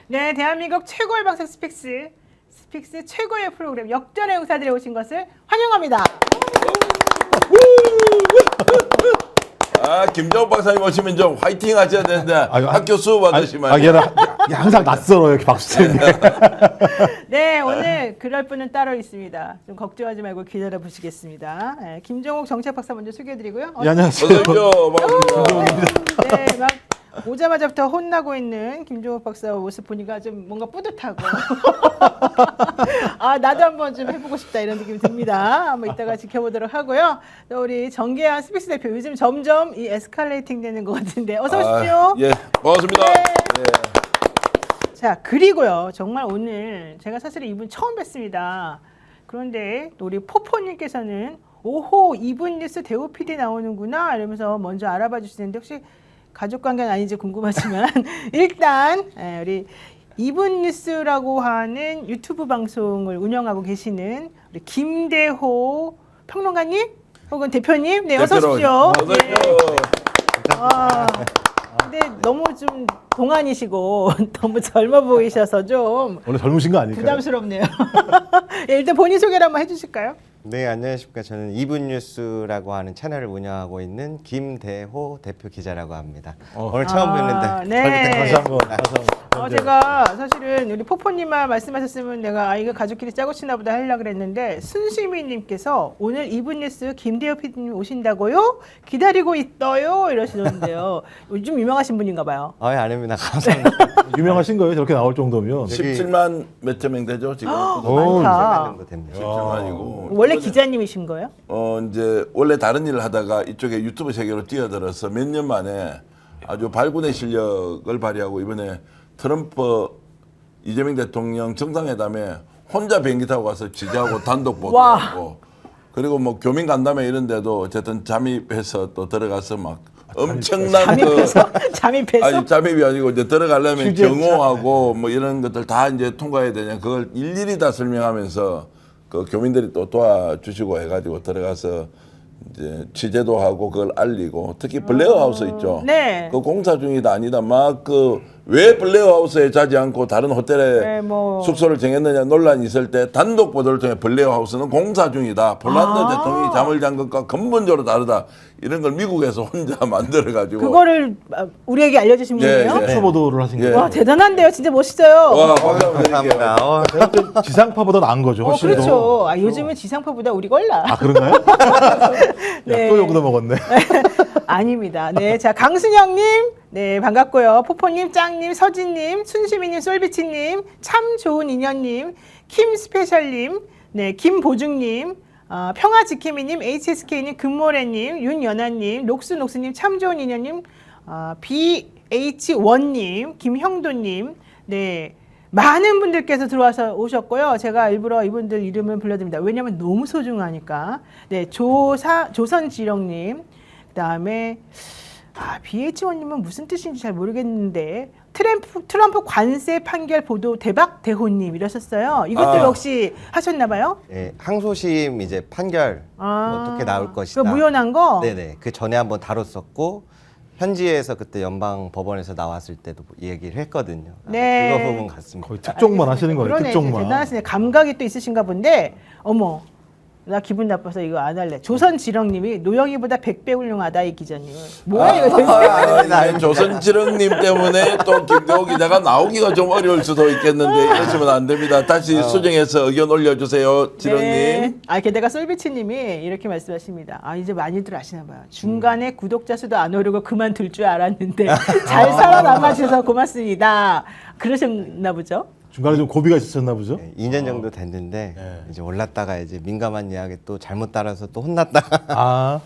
네, 대한민국 최고의 방송 스픽스 최고의 프로그램 역전의 용사들이 오신 것을 환영합니다. 아, 김정욱 박사님 오시면 좀 화이팅 하셔야 되는데 학교 수업 받으시면 항상 낯설어요, 이렇게 박수 치는 게. 네, 오늘 그럴 분은 따로 있습니다. 좀 걱정하지 말고 기다려 보시겠습니다. 네, 김정욱 정책 박사 먼저 소개해드리고요. 예, 안녕하세요. 어서 오십시오. 반갑습니다. 네, 막 오자마자부터 혼나고 있는 김종욱 박사 모습 보니까 좀 뭔가 뿌듯하고 아 나도 한번 좀 해보고 싶다 이런 느낌이 듭니다. 한번 이따가 지켜보도록 하고요. 또 우리 정계한 스픽스 대표 요즘 점점 이 에스컬레이팅 되는 것 같은데 어서 오십시오. 예, 반갑습니다. 네. 예. 자 그리고요 정말 오늘 제가 사실 이분 처음 뵀습니다. 그런데 또 우리 포포님께서는 오호 이분 뉴스 대우 PD 나오는구나 이러면서 먼저 알아봐 주시는데 혹시 가족 관계는 아닌지 궁금하지만 일단 우리 이분 뉴스라고 하는 유튜브 방송을 운영하고 계시는 우리 김대호 평론가님 혹은 대표님 네 어서 오십시오. 어서 오십시오. 근데 너무 좀 동안이시고 너무 젊어 보이셔서 좀 원래 젊으신 거 아닐까요? 부담스럽네요. 예, 일단 본인 소개를 한번 해주실까요? 네, 안녕하십니까. 저는 이분뉴스라고 하는 채널을 운영하고 있는 김대호 대표 기자라고 합니다. 오늘 처음 뵙는데 네. 다시 한번. 제가 사실은 우리 포포님만 말씀하셨으면 내가 이거 가족끼리 짜고 치나 보다 하려고 그랬는데 순시민님께서 오늘 이분 뉴스 김대호 PD님 오신다고요? 기다리고 있어요 이러시는데요. 요즘 유명하신 분인가 봐요. 아닙니다. 감사합니다. 유명하신 거예요, 저렇게 나올 정도면. 17만 몇 명 되죠 지금? 많다. 정도 됩니다. 17만이고. 원래 기자님이신 거예요? 이제 원래 다른 일을 하다가 이쪽에 유튜브 세계로 뛰어들어서 몇 년 만에 아주 발군의 실력을 발휘하고 이번에 트럼프 이재명 대통령 정상회담에 혼자 비행기 타고 가서 지지하고 단독 보도하고 그리고 뭐 교민 간담회 이런 데도 어쨌든 잠입해서 또 들어가서 막 엄청난 잠입해서? 아니 잠입이 아니고 이제 들어가려면 경호하고 뭐 이런 것들 다 이제 통과해야 되냐 그걸 일일이 다 설명하면서 그 교민들이 또 도와주시고 해가지고 들어가서 이제 취재도 하고 그걸 알리고 특히 블레어 하우스 있죠. 네. 그 공사 중이다 아니다 막 그 왜 블레어 하우스에 자지 않고 다른 호텔에 네, 뭐. 숙소를 정했느냐 논란이 있을 때 단독 보도를 통해 블레어 하우스는 공사 중이다. 폴란드 대통령이 잠을 잔 것과 근본적으로 다르다. 이런 걸 미국에서 혼자 만들어 가지고 그거를 우리에게 알려주신 분이에요? 특수 보도를 하신 예. 거예요. 와 대단한데요. 진짜 멋있어요. 와 박수 한번 드릴게요. 감사합니다. 지상파보다 나은 거죠, 훨씬 더. 그렇죠. 요즘은 지상파보다 우리가 올라. 아, 그런가요? 네. 또 욕도 먹었네. 아닙니다. 네, 자 강순영님, 네 반갑고요. 포포님, 짱님, 서진님, 순시민님, 솔비치님, 참 좋은 인연님, 킴 스페셜님, 네 김보중님, 평화지킴이님, HSK님, 금모래님, 윤연아님, 녹수녹수님, 참 좋은 인연님, BH1님, 김형도님, 네. 많은 분들께서 들어와서 오셨고요. 제가 일부러 이분들 이름을 불러드립니다. 왜냐하면 너무 소중하니까. 네, 조선지령님, 그다음에 BH1님은 무슨 뜻인지 잘 모르겠는데 트럼프 관세 판결 보도 대박 대호님 이러셨어요. 이것도 역시 하셨나봐요. 예, 항소심 이제 판결 어떻게 나올 것이다. 그 무효난 거. 네네. 그 전에 한번 다뤘었고 현지에서 그때 연방 법원에서 나왔을 때도 얘기를 했거든요. 네. 그거 부분 같습니다. 거의 특종만 하시는 거예요, 그러네, 특종만. 대단하시네. 감각이 또 있으신가 본데, 어머, 나 기분 나빠서 이거 안 할래. 조선지렁님이 노영이보다 100배 훌륭하다 이 기자님은. 뭐야 이거 아니, 조선지렁님 때문에 또 김대호 기자가 나오기가 좀 어려울 수도 있겠는데 이러시면 안 됩니다. 다시 수정해서 의견 올려주세요, 지렁님. 네. 게다가 솔비치님이 이렇게 말씀하십니다. 이제 많이들 아시나 봐요. 중간에 구독자 수도 안 오르고 그만둘 줄 알았는데 잘 살아남아 주셔서 고맙습니다. 그러셨나 보죠? 중간에 좀 고비가 있었나 보죠? 2년 정도 됐는데 이제 올랐다가 이제 민감한 이야기 또 잘못 따라서 또 혼났다가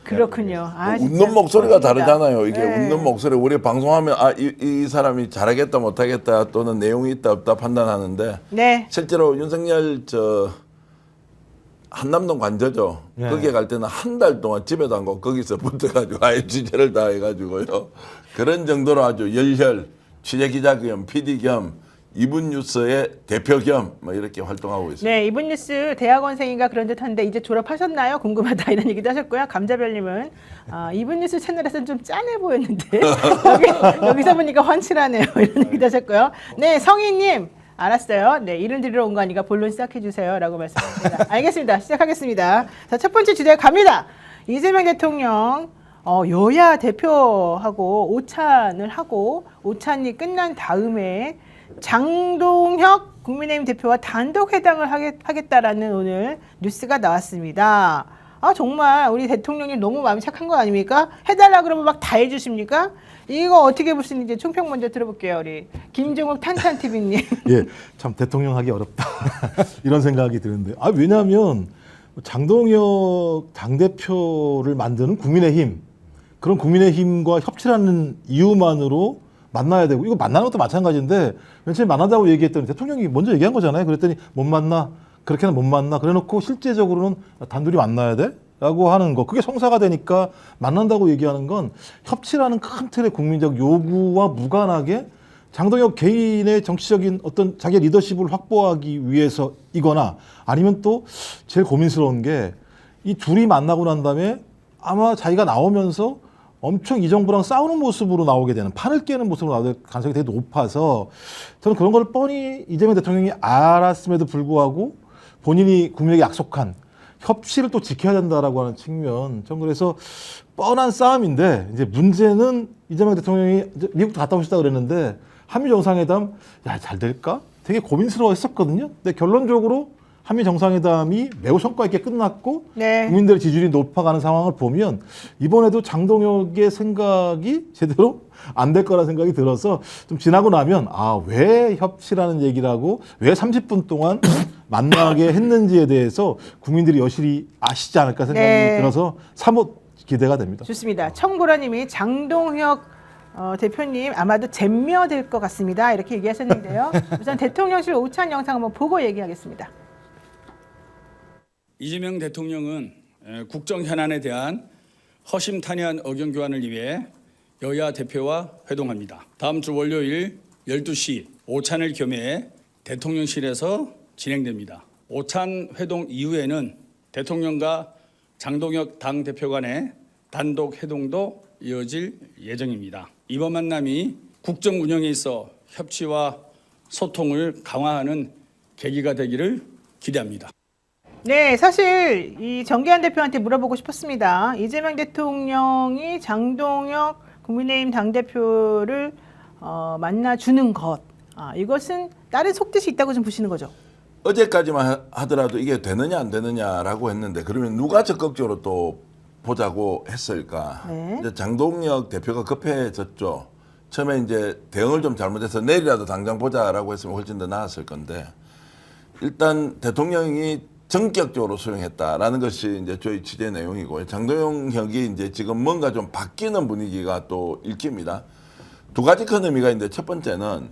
그렇군요. 웃는 목소리가 다르잖아요. 이게 네. 웃는 목소리 우리 방송하면 이 사람이 잘하겠다 못하겠다 또는 내용이 있다 없다 판단하는데 네. 실제로 윤석열 한남동 관저죠. 네. 거기에 갈 때는 한 달 동안 집에도 안 가고 거기서 붙어가지고 아예 취재를 다 해가지고요. 그런 정도로 아주 열혈 취재 기자 겸 PD 겸 이분뉴스의 대표 겸 뭐 이렇게 활동하고 있습니다. 네, 이분 뉴스 대학원생인가 그런 듯한데 이제 졸업하셨나요? 궁금하다 이런 얘기도 하셨고요. 감자별님은 이분 뉴스 채널에서는 좀 짠해 보였는데 여기서 보니까 환칠하네요. 이런 얘기도 하셨고요. 네, 성희님 알았어요. 네, 이름 드리러 온 거 아니까 본론 시작해 주세요라고 말씀하셨습니다. 알겠습니다. 시작하겠습니다. 자, 첫 번째 주제 갑니다. 이재명 대통령 여야 대표하고 오찬을 하고 오찬이 끝난 다음에 장동혁 국민의힘 대표와 단독 회담을 하겠다라는 오늘 뉴스가 나왔습니다. 정말 우리 대통령님 너무 마음이 착한 거 아닙니까? 해달라 그러면 막 다 해주십니까? 이거 어떻게 보시는지 총평 먼저 들어볼게요. 우리 김종욱 탄탄TV님. 예, 참 대통령 하기 어렵다 이런 생각이 드는데 왜냐하면 장동혁 당대표를 만드는 국민의힘 그런 국민의힘과 협치라는 이유만으로 만나야 되고 이거 만나는 것도 마찬가지인데 맨 처음에 만나자고 얘기했더니 대통령이 먼저 얘기한 거잖아요. 그랬더니 못 만나 그렇게는 못 만나 그래놓고 실제적으로는 단둘이 만나야 돼? 라고 하는 거 그게 성사가 되니까 만난다고 얘기하는 건 협치라는 큰 틀의 국민적 요구와 무관하게 장동혁 개인의 정치적인 어떤 자기 리더십을 확보하기 위해서이거나 아니면 또 제일 고민스러운 게 이 둘이 만나고 난 다음에 아마 자기가 나오면서 엄청 이 정부랑 싸우는 모습으로 나오게 되는 판을 깨는 모습으로 나올 가능성이 되게 높아서 저는 그런 걸 뻔히 이재명 대통령이 알았음에도 불구하고 본인이 국민에게 약속한 협치를 또 지켜야 된다라고 하는 측면 전 그래서 뻔한 싸움인데 이제 문제는 이재명 대통령이 이제 미국도 갔다 오셨다 그랬는데 한미 정상회담 잘 될까? 되게 고민스러워했었거든요. 근데 결론적으로 한미 정상회담이 매우 성과 있게 끝났고 네. 국민들의 지지율이 높아가는 상황을 보면 이번에도 장동혁의 생각이 제대로 안 될 거라 생각이 들어서 좀 지나고 나면 왜 협치라는 얘기를 하고 왜 30분 동안 만나게 했는지에 대해서 국민들이 여실히 아시지 않을까 생각이 네. 들어서 사뭇 기대가 됩니다. 좋습니다. 청보라님이 장동혁 대표님 아마도 잼며될 것 같습니다. 이렇게 얘기하셨는데요. 우선 대통령실 오찬 영상 한번 보고 얘기하겠습니다. 이재명 대통령은 국정 현안에 대한 허심탄회한 의견 교환을 위해 여야 대표와 회동합니다. 다음 주 월요일 12시 오찬을 겸해 대통령실에서 진행됩니다. 오찬 회동 이후에는 대통령과 장동혁 당대표 간의 단독 회동도 이어질 예정입니다. 이번 만남이 국정 운영에 있어 협치와 소통을 강화하는 계기가 되기를 기대합니다. 네, 사실 이 정계한 대표한테 물어보고 싶었습니다. 이재명 대통령이 장동혁 국민의힘 당대표를 만나주는 것, 이것은 다른 속뜻이 있다고 좀 보시는 거죠? 어제까지만 하더라도 이게 되느냐 안 되느냐라고 했는데 그러면 누가 적극적으로 또 보자고 했을까? 네. 이제 장동혁 대표가 급해졌죠. 처음에 이제 대응을 좀 잘못해서 내일이라도 당장 보자라고 했으면 훨씬 더 나았을 건데 일단 대통령이 전격적으로 수용했다라는 것이 이제 저희 취재 내용이고 장동혁이 이제 지금 뭔가 좀 바뀌는 분위기가 또 읽힙니다. 두 가지 큰 의미가 있는데 첫 번째는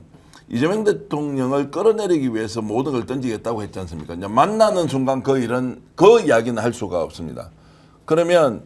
이재명 대통령을 끌어내리기 위해서 모든 걸 던지겠다고 했지 않습니까? 이제 만나는 순간 그 이야기는 할 수가 없습니다. 그러면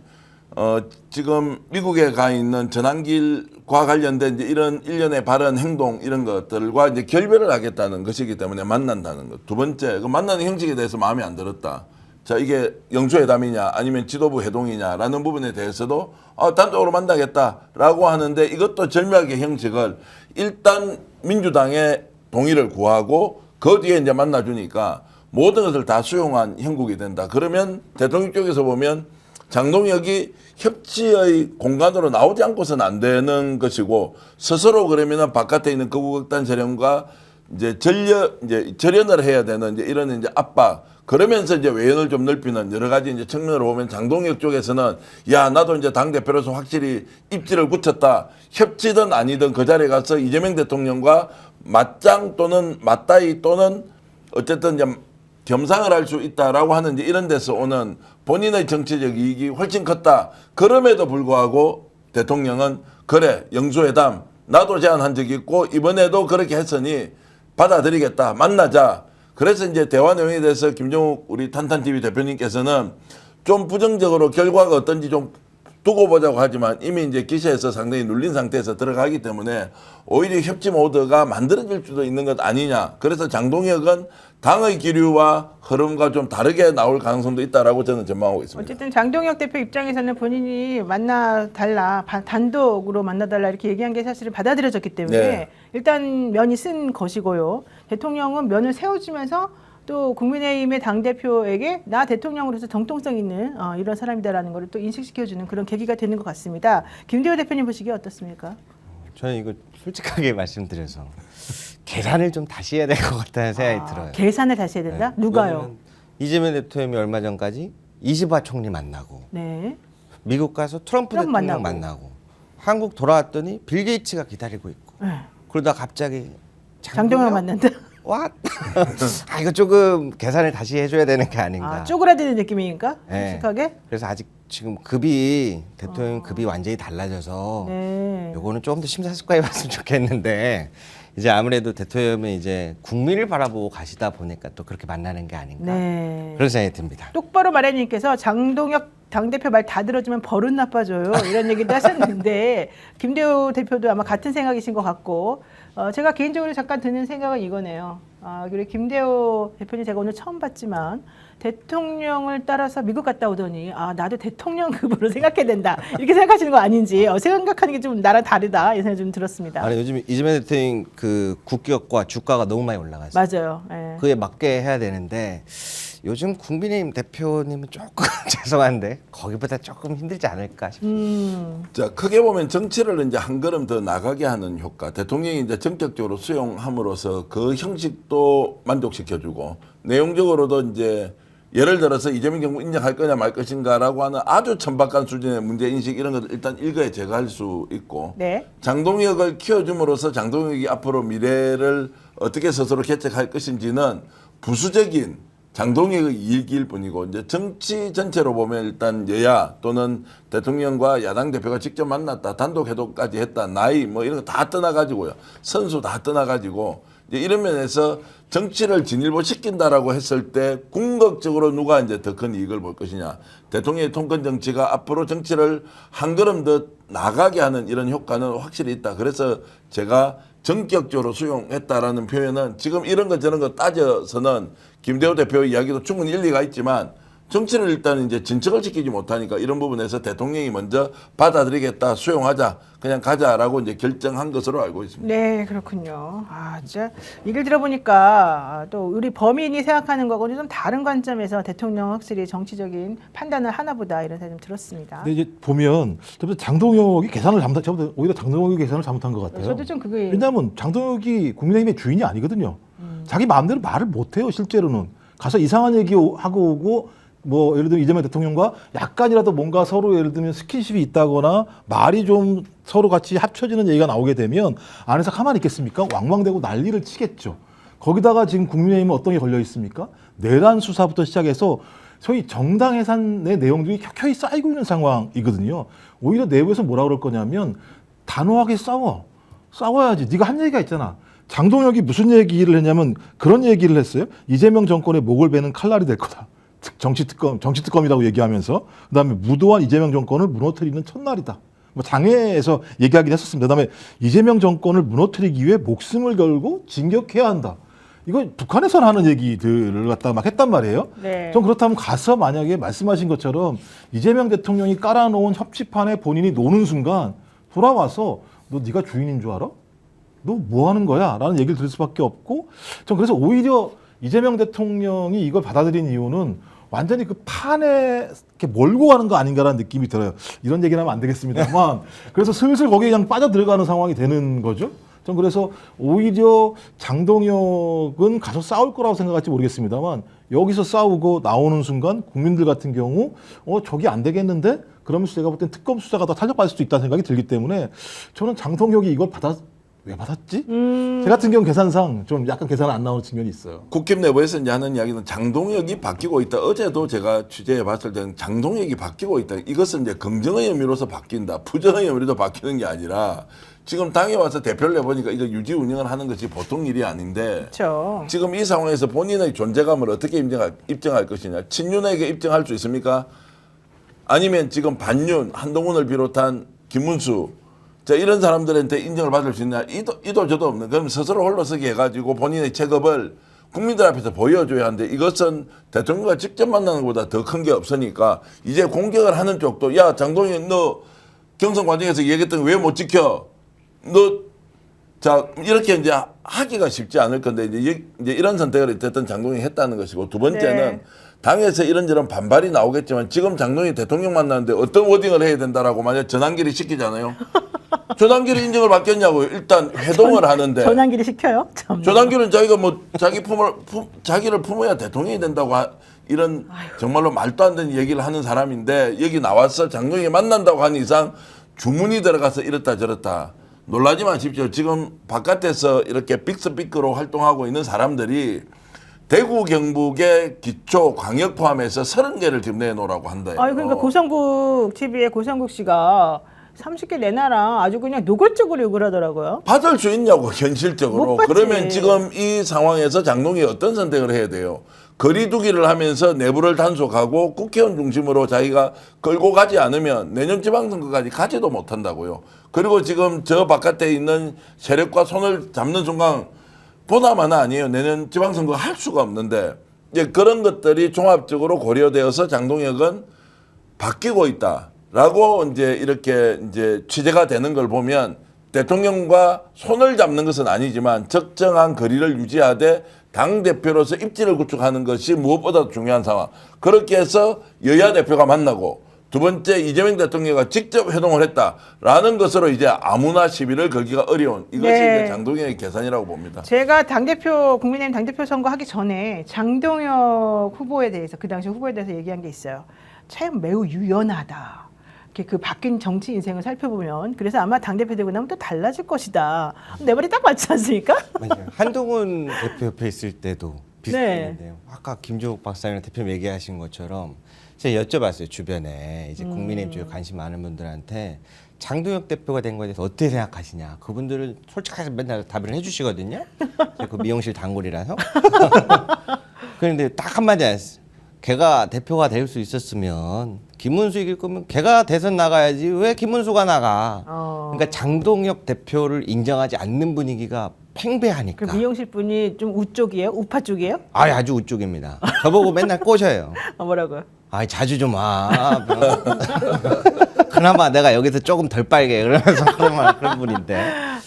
지금 미국에 가 있는 전환길과 관련된 이제 이런 일련의 발언, 행동 이런 것들과 이제 결별을 하겠다는 것이기 때문에 만난다는 것. 두 번째, 그 만나는 형식에 대해서 마음에 안 들었다. 자, 이게 영수회담이냐 아니면 지도부 회동이냐라는 부분에 대해서도 단독으로 만나겠다라고 하는데 이것도 절묘하게 형식을 일단 민주당의 동의를 구하고 그 뒤에 이제 만나주니까 모든 것을 다 수용한 형국이 된다. 그러면 대통령 쪽에서 보면 장동혁이 협치의 공간으로 나오지 않고서는 안 되는 것이고 스스로 그러면은 바깥에 있는 거국극단 세력과 이제 절연을 해야 되는 이제 이런 이제 압박 그러면서 이제 외연을 좀 넓히는 여러 가지 이제 측면으로 보면 장동혁 쪽에서는 야 나도 이제 당 대표로서 확실히 입지를 굳혔다 협치든 아니든 그 자리에 가서 이재명 대통령과 맞짱 또는 맞다이 또는 어쨌든 이제 겸상을 할 수 있다라고 하는 이제 이런 데서 오는 본인의 정치적 이익이 훨씬 컸다. 그럼에도 불구하고 대통령은 그래 영수회담 나도 제안한 적이 있고 이번에도 그렇게 했으니 받아들이겠다. 만나자. 그래서 이제 대화 내용에 대해서 김종욱 우리 탄탄TV 대표님께서는 좀 부정적으로 결과가 어떤지 좀 두고 보자고 하지만 이미 이제 기세에서 상당히 눌린 상태에서 들어가기 때문에 오히려 협치 모드가 만들어질 수도 있는 것 아니냐. 그래서 장동혁은 당의 기류와 흐름과 좀 다르게 나올 가능성도 있다라고 저는 전망하고 있습니다. 어쨌든 장동혁 대표 입장에서는 본인이 만나달라, 단독으로 만나달라 이렇게 얘기한 게 사실은 받아들여졌기 때문에 네. 일단 면이 쓴 것이고요. 대통령은 면을 세워주면서 또 국민의힘의 당대표에게 나 대통령으로서 정통성 있는 이런 사람이다라는 걸 또 인식시켜주는 그런 계기가 되는 것 같습니다. 김대호 대표님 보시기에 어떻습니까? 저는 이거 솔직하게 말씀드려서 계산을 좀 다시 해야 될 것 같다는 생각이 들어요. 계산을 다시 해야 된다? 누가요? 왜냐면 이재명 대통령이 얼마 전까지 이시바 총리 만나고 네. 미국 가서 트럼프 대통령 만나고 한국 돌아왔더니 빌 게이츠가 기다리고 있고 네. 그러다 갑자기 장동혁 만난다? 왓? 아 이거 조금 계산을 다시 해줘야 되는 게 아닌가. 쪼그라드는 느낌이니까? 네. 솔직하게? 그래서 아직 지금 급이 대통령 급이 완전히 달라져서 네. 요거는 조금 더 심사숙고해봤으면 좋겠는데 이제 아무래도 대통령은 이제 국민을 바라보고 가시다 보니까 또 그렇게 만나는 게 아닌가 네. 그런 생각이 듭니다. 똑바로 말해님께서 장동혁 당대표 말 다 들어주면 버릇 나빠져요. 이런 얘기도 하셨는데 김대호 대표도 아마 같은 생각이신 것 같고 제가 개인적으로 잠깐 드는 생각은 이거네요. 그리고 김대호 대표님 제가 오늘 처음 봤지만 대통령을 따라서 미국 갔다 오더니 나도 대통령급으로 생각해야 된다. 이렇게 생각하시는 거 아닌지 생각하는 게 좀 나랑 다르다. 이 생각이 좀 들었습니다. 아니 요즘 이재명 대통령 그 국격과 주가가 너무 많이 올라갔어요. 맞아요. 예. 그에 맞게 해야 되는데 요즘 국민의힘 대표님은 조금 죄송한데 거기보다 조금 힘들지 않을까 싶습니다. 자, 크게 보면 정치를 이제 한 걸음 더 나가게 하는 효과. 대통령이 이제 전격적으로 수용함으로써 그 형식도 만족시켜주고 내용적으로도 이제 예를 들어서 이재명 정부 인정할 거냐 말 것인가라고 하는 아주 천박한 수준의 문제 인식 이런 것을 일단 일거에 제거할 수 있고 네. 장동혁을 키워줌으로써 장동혁이 앞으로 미래를 어떻게 스스로 개척할 것인지는 부수적인 장동혁의 일기일 뿐이고 이제 정치 전체로 보면 일단 여야 또는 대통령과 야당 대표가 직접 만났다 단독 회동까지 했다 나이 뭐 이런 거 다 떠나가지고요 선수 다 떠나가지고 이제 이런 면에서 정치를 진일보 시킨다라고 했을 때 궁극적으로 누가 이제 더 큰 이익을 볼 것이냐 대통령의 통권 정치가 앞으로 정치를 한 걸음 더 나가게 하는 이런 효과는 확실히 있다. 그래서 제가 전격적으로 수용했다라는 표현은 지금 이런 거 저런 거 따져서는 김대호 대표 이야기도 충분히 일리가 있지만 정치를 일단 이제 진척을 시키지 못하니까 이런 부분에서 대통령이 먼저 받아들이겠다, 수용하자, 그냥 가자라고 이제 결정한 것으로 알고 있습니다. 네, 그렇군요. 진짜 얘기를 들어보니까 또 우리 범인이 생각하는 거하고는 좀 다른 관점에서 대통령 확실히 정치적인 판단을 하나보다 이런 생각이 좀 들었습니다. 근데 이제 보면 장동혁이 계산을 잘못한, 저보다 오히려 장동혁이 계산을 잘못한 것 같아요. 저도 좀 그게 왜냐하면 장동혁이 국민의힘의 주인이 아니거든요. 자기 마음대로 말을 못해요. 실제로는 가서 이상한 얘기 하고 오고 뭐 예를 들면 이재명 대통령과 약간이라도 뭔가 서로 예를 들면 스킨십이 있다거나 말이 좀 서로 같이 합쳐지는 얘기가 나오게 되면 안에서 가만히 있겠습니까? 왕왕대고 난리를 치겠죠. 거기다가 지금 국민의힘은 어떤 게 걸려 있습니까? 내란 수사부터 시작해서 소위 정당 해산의 내용들이 켜켜이 쌓이고 있는 상황이거든요. 오히려 내부에서 뭐라 그럴 거냐면 단호하게 싸워야지. 네가 한 얘기가 있잖아. 장동혁이 무슨 얘기를 했냐면 그런 얘기를 했어요. 이재명 정권의 목을 베는 칼날이 될 거다. 정치특검이라고 얘기하면서 그다음에 무도한 이재명 정권을 무너뜨리는 첫날이다. 뭐 장외에서 얘기하긴 했었습니다. 그다음에 이재명 정권을 무너뜨리기 위해 목숨을 걸고 진격해야 한다. 이거 북한에서 하는 얘기들을 갖다가 막 했단 말이에요. 네. 전 그렇다면 가서 만약에 말씀하신 것처럼 이재명 대통령이 깔아놓은 협치판에 본인이 노는 순간 돌아와서 너 네가 주인인 줄 알아? 너 뭐 하는 거야? 라는 얘기를 들을 수밖에 없고 전 그래서 오히려 이재명 대통령이 이걸 받아들인 이유는 완전히 그 판에 이렇게 몰고 가는 거 아닌가라는 느낌이 들어요. 이런 얘기는 하면 안 되겠습니다만 그래서 슬슬 거기에 그냥 빠져 들어가는 상황이 되는 거죠. 전 그래서 오히려 장동혁은 가서 싸울 거라고 생각할지 모르겠습니다만 여기서 싸우고 나오는 순간 국민들 같은 경우 저기 안 되겠는데? 그러면서 제가 볼 땐 특검 수사가 더 탄력받을 수도 있다는 생각이 들기 때문에 저는 장동혁이 이걸 왜 받았지? 제 같은 경우 계산상 좀 약간 계산 안 나오는 측면이 있어요. 국힘 내부에서 이제 하는 이야기는 장동혁이 바뀌고 있다. 어제도 제가 취재해 봤을 때는 장동혁이 바뀌고 있다. 이것은 이제 긍정의 의미로서 바뀐다. 부정의 의미로 바뀌는 게 아니라 지금 당에 와서 대표를 내보니까 이거 유지 운영을 하는 것이 보통 일이 아닌데 그렇죠. 지금 이 상황에서 본인의 존재감을 어떻게 입증할 것이냐. 친윤에게 입증할 수 있습니까? 아니면 지금 반윤, 한동훈을 비롯한 김문수 자 이런 사람들한테 인정을 받을 수 있냐 이도 저도 없는. 그럼 스스로 홀로서기 해가지고 본인의 체급을 국민들 앞에서 보여줘야 하는데 이것은 대통령과 직접 만나는 것보다 더 큰 게 없으니까 이제 공격을 하는 쪽도 야 장동현 너 경선 과정에서 얘기했던 거 왜 못 지켜? 너 자 이렇게 이제 하기가 쉽지 않을 건데 이제 이런 선택을 어쨌든 장동현이 했다는 것이고 두 번째는 네. 당에서 이런저런 반발이 나오겠지만 지금 장동현이 대통령 만나는데 어떤 워딩을 해야 된다라고 만약 전환길이 시키잖아요. 전환길이 인정을 받겠냐고요. 일단 회동을 하는데 전환길이 시켜요? 참. 전환길은 자기가 뭐 자기를 품어야 대통령이 된다고 이런 정말로 말도 안 되는 얘기를 하는 사람인데 여기 나와서 장동현이 만난다고 한 이상 주문이 들어가서 이렇다 저렇다 놀라지 마십시오. 지금 바깥에서 이렇게 빅스피크로 활동하고 있는 사람들이 대구 경북의 기초 광역 포함해서 30개를 지금 내놓으라고 한대요. 아니 그러니까 고성국 TV의 고성국 씨가 30개 내놔라 아주 그냥 노골적으로 욕을 하더라고요. 받을 수 있냐고 현실적으로. 못 받지. 그러면 지금 이 상황에서 장동이 어떤 선택을 해야 돼요? 거리두기를 하면서 내부를 단속하고 국회의원 중심으로 자기가 끌고 가지 않으면 내년 지방선거까지 가지도 못한다고요. 그리고 지금 저 바깥에 있는 세력과 손을 잡는 순간 보나마나 아니에요. 내년 지방선거 할 수가 없는데 이제 그런 것들이 종합적으로 고려되어서 장동혁은 바뀌고 있다라고 이제 이렇게 이제 취재가 되는 걸 보면 대통령과 손을 잡는 것은 아니지만 적정한 거리를 유지하되 당 대표로서 입지를 구축하는 것이 무엇보다 중요한 상황. 그렇게 해서 여야 대표가 만나고 두 번째 이재명 대통령과 직접 회동을 했다라는 것으로 이제 아무나 시비를 걸기가 어려운 이것이 네. 이제 장동혁의 계산이라고 봅니다. 제가 당대표 국민의힘 당대표 선거 하기 전에 장동혁 후보에 대해서 그 당시 후보에 대해서 얘기한 게 있어요. 참 매우 유연하다. 이렇게 그 바뀐 정치 인생을 살펴보면 그래서 아마 당대표 되고 나면 또 달라질 것이다. 내 말이 딱 맞지 않습니까? 맞아요. 한동훈 대표 옆에 있을 때도 비슷했는데요. 네. 아까 김종욱 박사님 대표 얘기하신 것처럼 제가 여쭤봤어요. 주변에 이제 국민의힘 쪽에 관심 많은 분들한테 장동혁 대표가 된 거에 대해서 어떻게 생각하시냐. 그분들은 솔직하게 맨날 답을 해주시거든요. 제가 그 미용실 단골이라서. 그런데 딱 한마디 했어요. 걔가 대표가 될 수 있었으면 김문수 이길 거면 걔가 대선 나가야지 왜 김문수가 나가. 그러니까 장동혁 대표를 인정하지 않는 분위기가 팽배하니까. 그 미용실 분이 좀 우쪽이에요? 우파 쪽이에요? 아주 우쪽입니다. 저보고 맨날 꼬셔요. 뭐라고요? 자주 좀 와. 그나마 내가 여기서 조금 덜 빨개 그러면서 그런 분인데.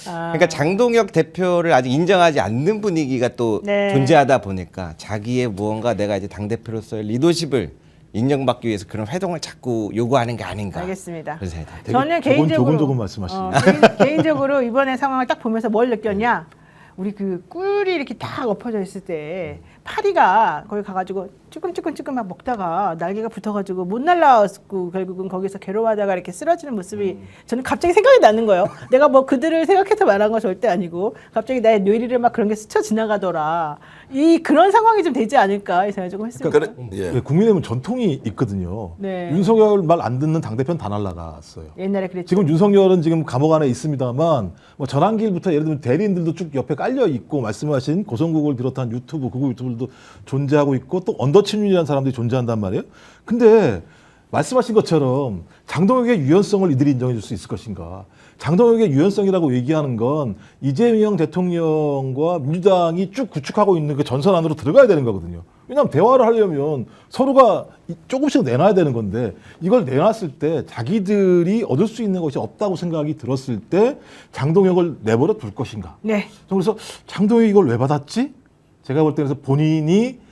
그러니까 장동혁 대표를 아직 인정하지 않는 분위기가 또 네. 존재하다 보니까 자기의 무언가 내가 이제 당 대표로서의 리더십을 인정받기 위해서 그런 회동을 자꾸 요구하는 게 아닌가. 알겠습니다. 그런 생각이 듭니다. 저는 개인적으로 조금 말씀하시네요. 개인적으로 이번에 상황을 딱 보면서 뭘 느꼈냐? 우리 그 꿀이 이렇게 딱 엎어져 있을 때 파리가 거기 가가지고 쭈끔쭈끔쭈끔 막 먹다가 날개가 붙어가지고 못 날라왔고 결국은 거기서 괴로워하다가 이렇게 쓰러지는 모습이 저는 갑자기 생각이 나는 거예요. 내가 뭐 그들을 생각해서 말한 건 절대 아니고 갑자기 나의 뇌리를 막 그런 게 스쳐 지나가더라. 그런 상황이 좀 되지 않을까 이 생각을 조금 했습니다. 예. 국민의힘은 전통이 있거든요. 네. 윤석열 말 안 듣는 당대표는 다 날라갔어요. 옛날에 그랬죠. 지금 윤석열은 지금 감옥 안에 있습니다만 뭐 전환길부터 예를 들면 대리인들도 쭉 옆에 깔려 있고 말씀하신 고성국을 비롯한 유튜브 극우 유튜브들도 존재하고 있고 또 언더친윤이라는 사람들이 존재한단 말이에요. 근데 말씀하신 것처럼 장동혁의 유연성을 이들이 인정해 줄 수 있을 것인가. 장동혁의 유연성이라고 얘기하는 건 이재명 대통령과 민주당이 쭉 구축하고 있는 그 전선 안으로 들어가야 되는 거거든요. 왜냐하면 대화를 하려면 서로가 조금씩 내놔야 되는 건데 이걸 내놨을 때 자기들이 얻을 수 있는 것이 없다고 생각이 들었을 때 장동혁을 내버려 둘 것인가. 네. 그래서 장동혁이 이걸 왜 받았지? 제가 볼 때는 본인이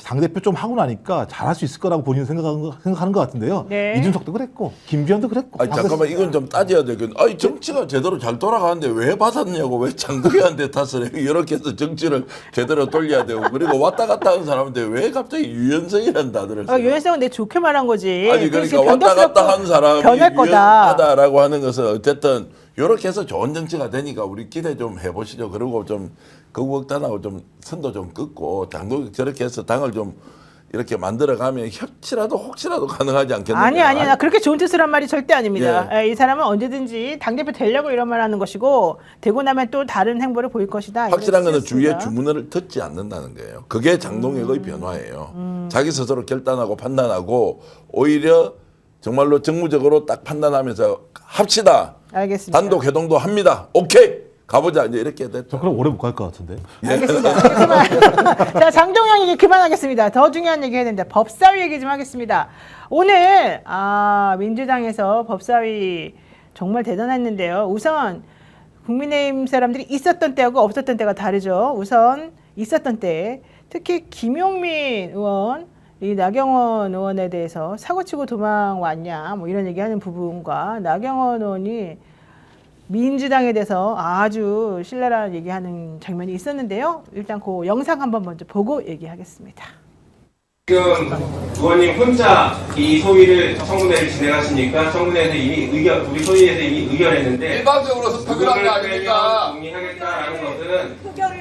당대표 좀 하고 나니까 잘할 수 있을 거라고 본인은 생각하는 것 같은데요. 네. 이준석도 그랬고 김기현도 그랬고. 아니 잠깐만 이건 좀 따져야 되겠네. 아니 정치가 제대로 잘 돌아가는데 왜 받았냐고 왜 장동혁한테 탓을 해. 이렇게 해서 정치를 제대로 돌려야 되고 그리고 왔다 갔다 하는 사람인데 왜 갑자기 유연성이라는 단어를 써요? 유연성은 내 좋게 말한 거지. 아니 그러니까 왔다 갔다 한 사람이 변할 거다. 유연하다라고 하는 것은 어쨌든 이렇게 해서 좋은 정치가 되니까 우리 기대 좀 해보시죠. 그리고 좀 거국단하고 좀 선도 좀 끊고 장동혁 저렇게 해서 당을 좀 이렇게 만들어가면 협치라도 혹시라도 가능하지 않겠느냐. 아니 나 그렇게 좋은 뜻을 한 말이 절대 아닙니다. 예. 이 사람은 언제든지 당대표 되려고 이런 말 하는 것이고 되고 나면 또 다른 행보를 보일 것이다. 확실한 이런 거는 주위의 뜻이었습니다. 주문을 듣지 않는다는 거예요. 그게 장동혁의 변화예요. 자기 스스로 결단하고 판단하고 오히려 정말로 정무적으로 딱 판단하면서 합시다. 알겠습니다. 단독 회동도 합니다. 오케이 가보자 이제 이렇게 됐죠. 저 그럼 오래 못 갈 것 같은데. 알겠습니다. 이제 그만. 자, 장동영 얘기 그만하겠습니다. 더 중요한 얘기 해야 된다. 법사위 얘기 좀 하겠습니다. 오늘 민주당에서 법사위 정말 대단했는데요. 우선 국민의힘 사람들이 있었던 때하고 없었던 때가 다르죠. 우선 있었던 때 특히 김용민 의원, 이 나경원 의원에 대해서 사고치고 도망왔냐 뭐 이런 얘기하는 부분과 나경원 의원이 민주당에 대해서 아주 신랄한 얘기하는 장면이 있었는데요. 일단 그 영상 한번 먼저 보고 얘기하겠습니다. 지금 의원님 혼자 이 소위를 청문회를 진행하시니까 청문회에서 이미 우리 소위에서 이미 의결했는데 일방적으로 선택을 한 게 아닙니까? 동의하겠다라는 것은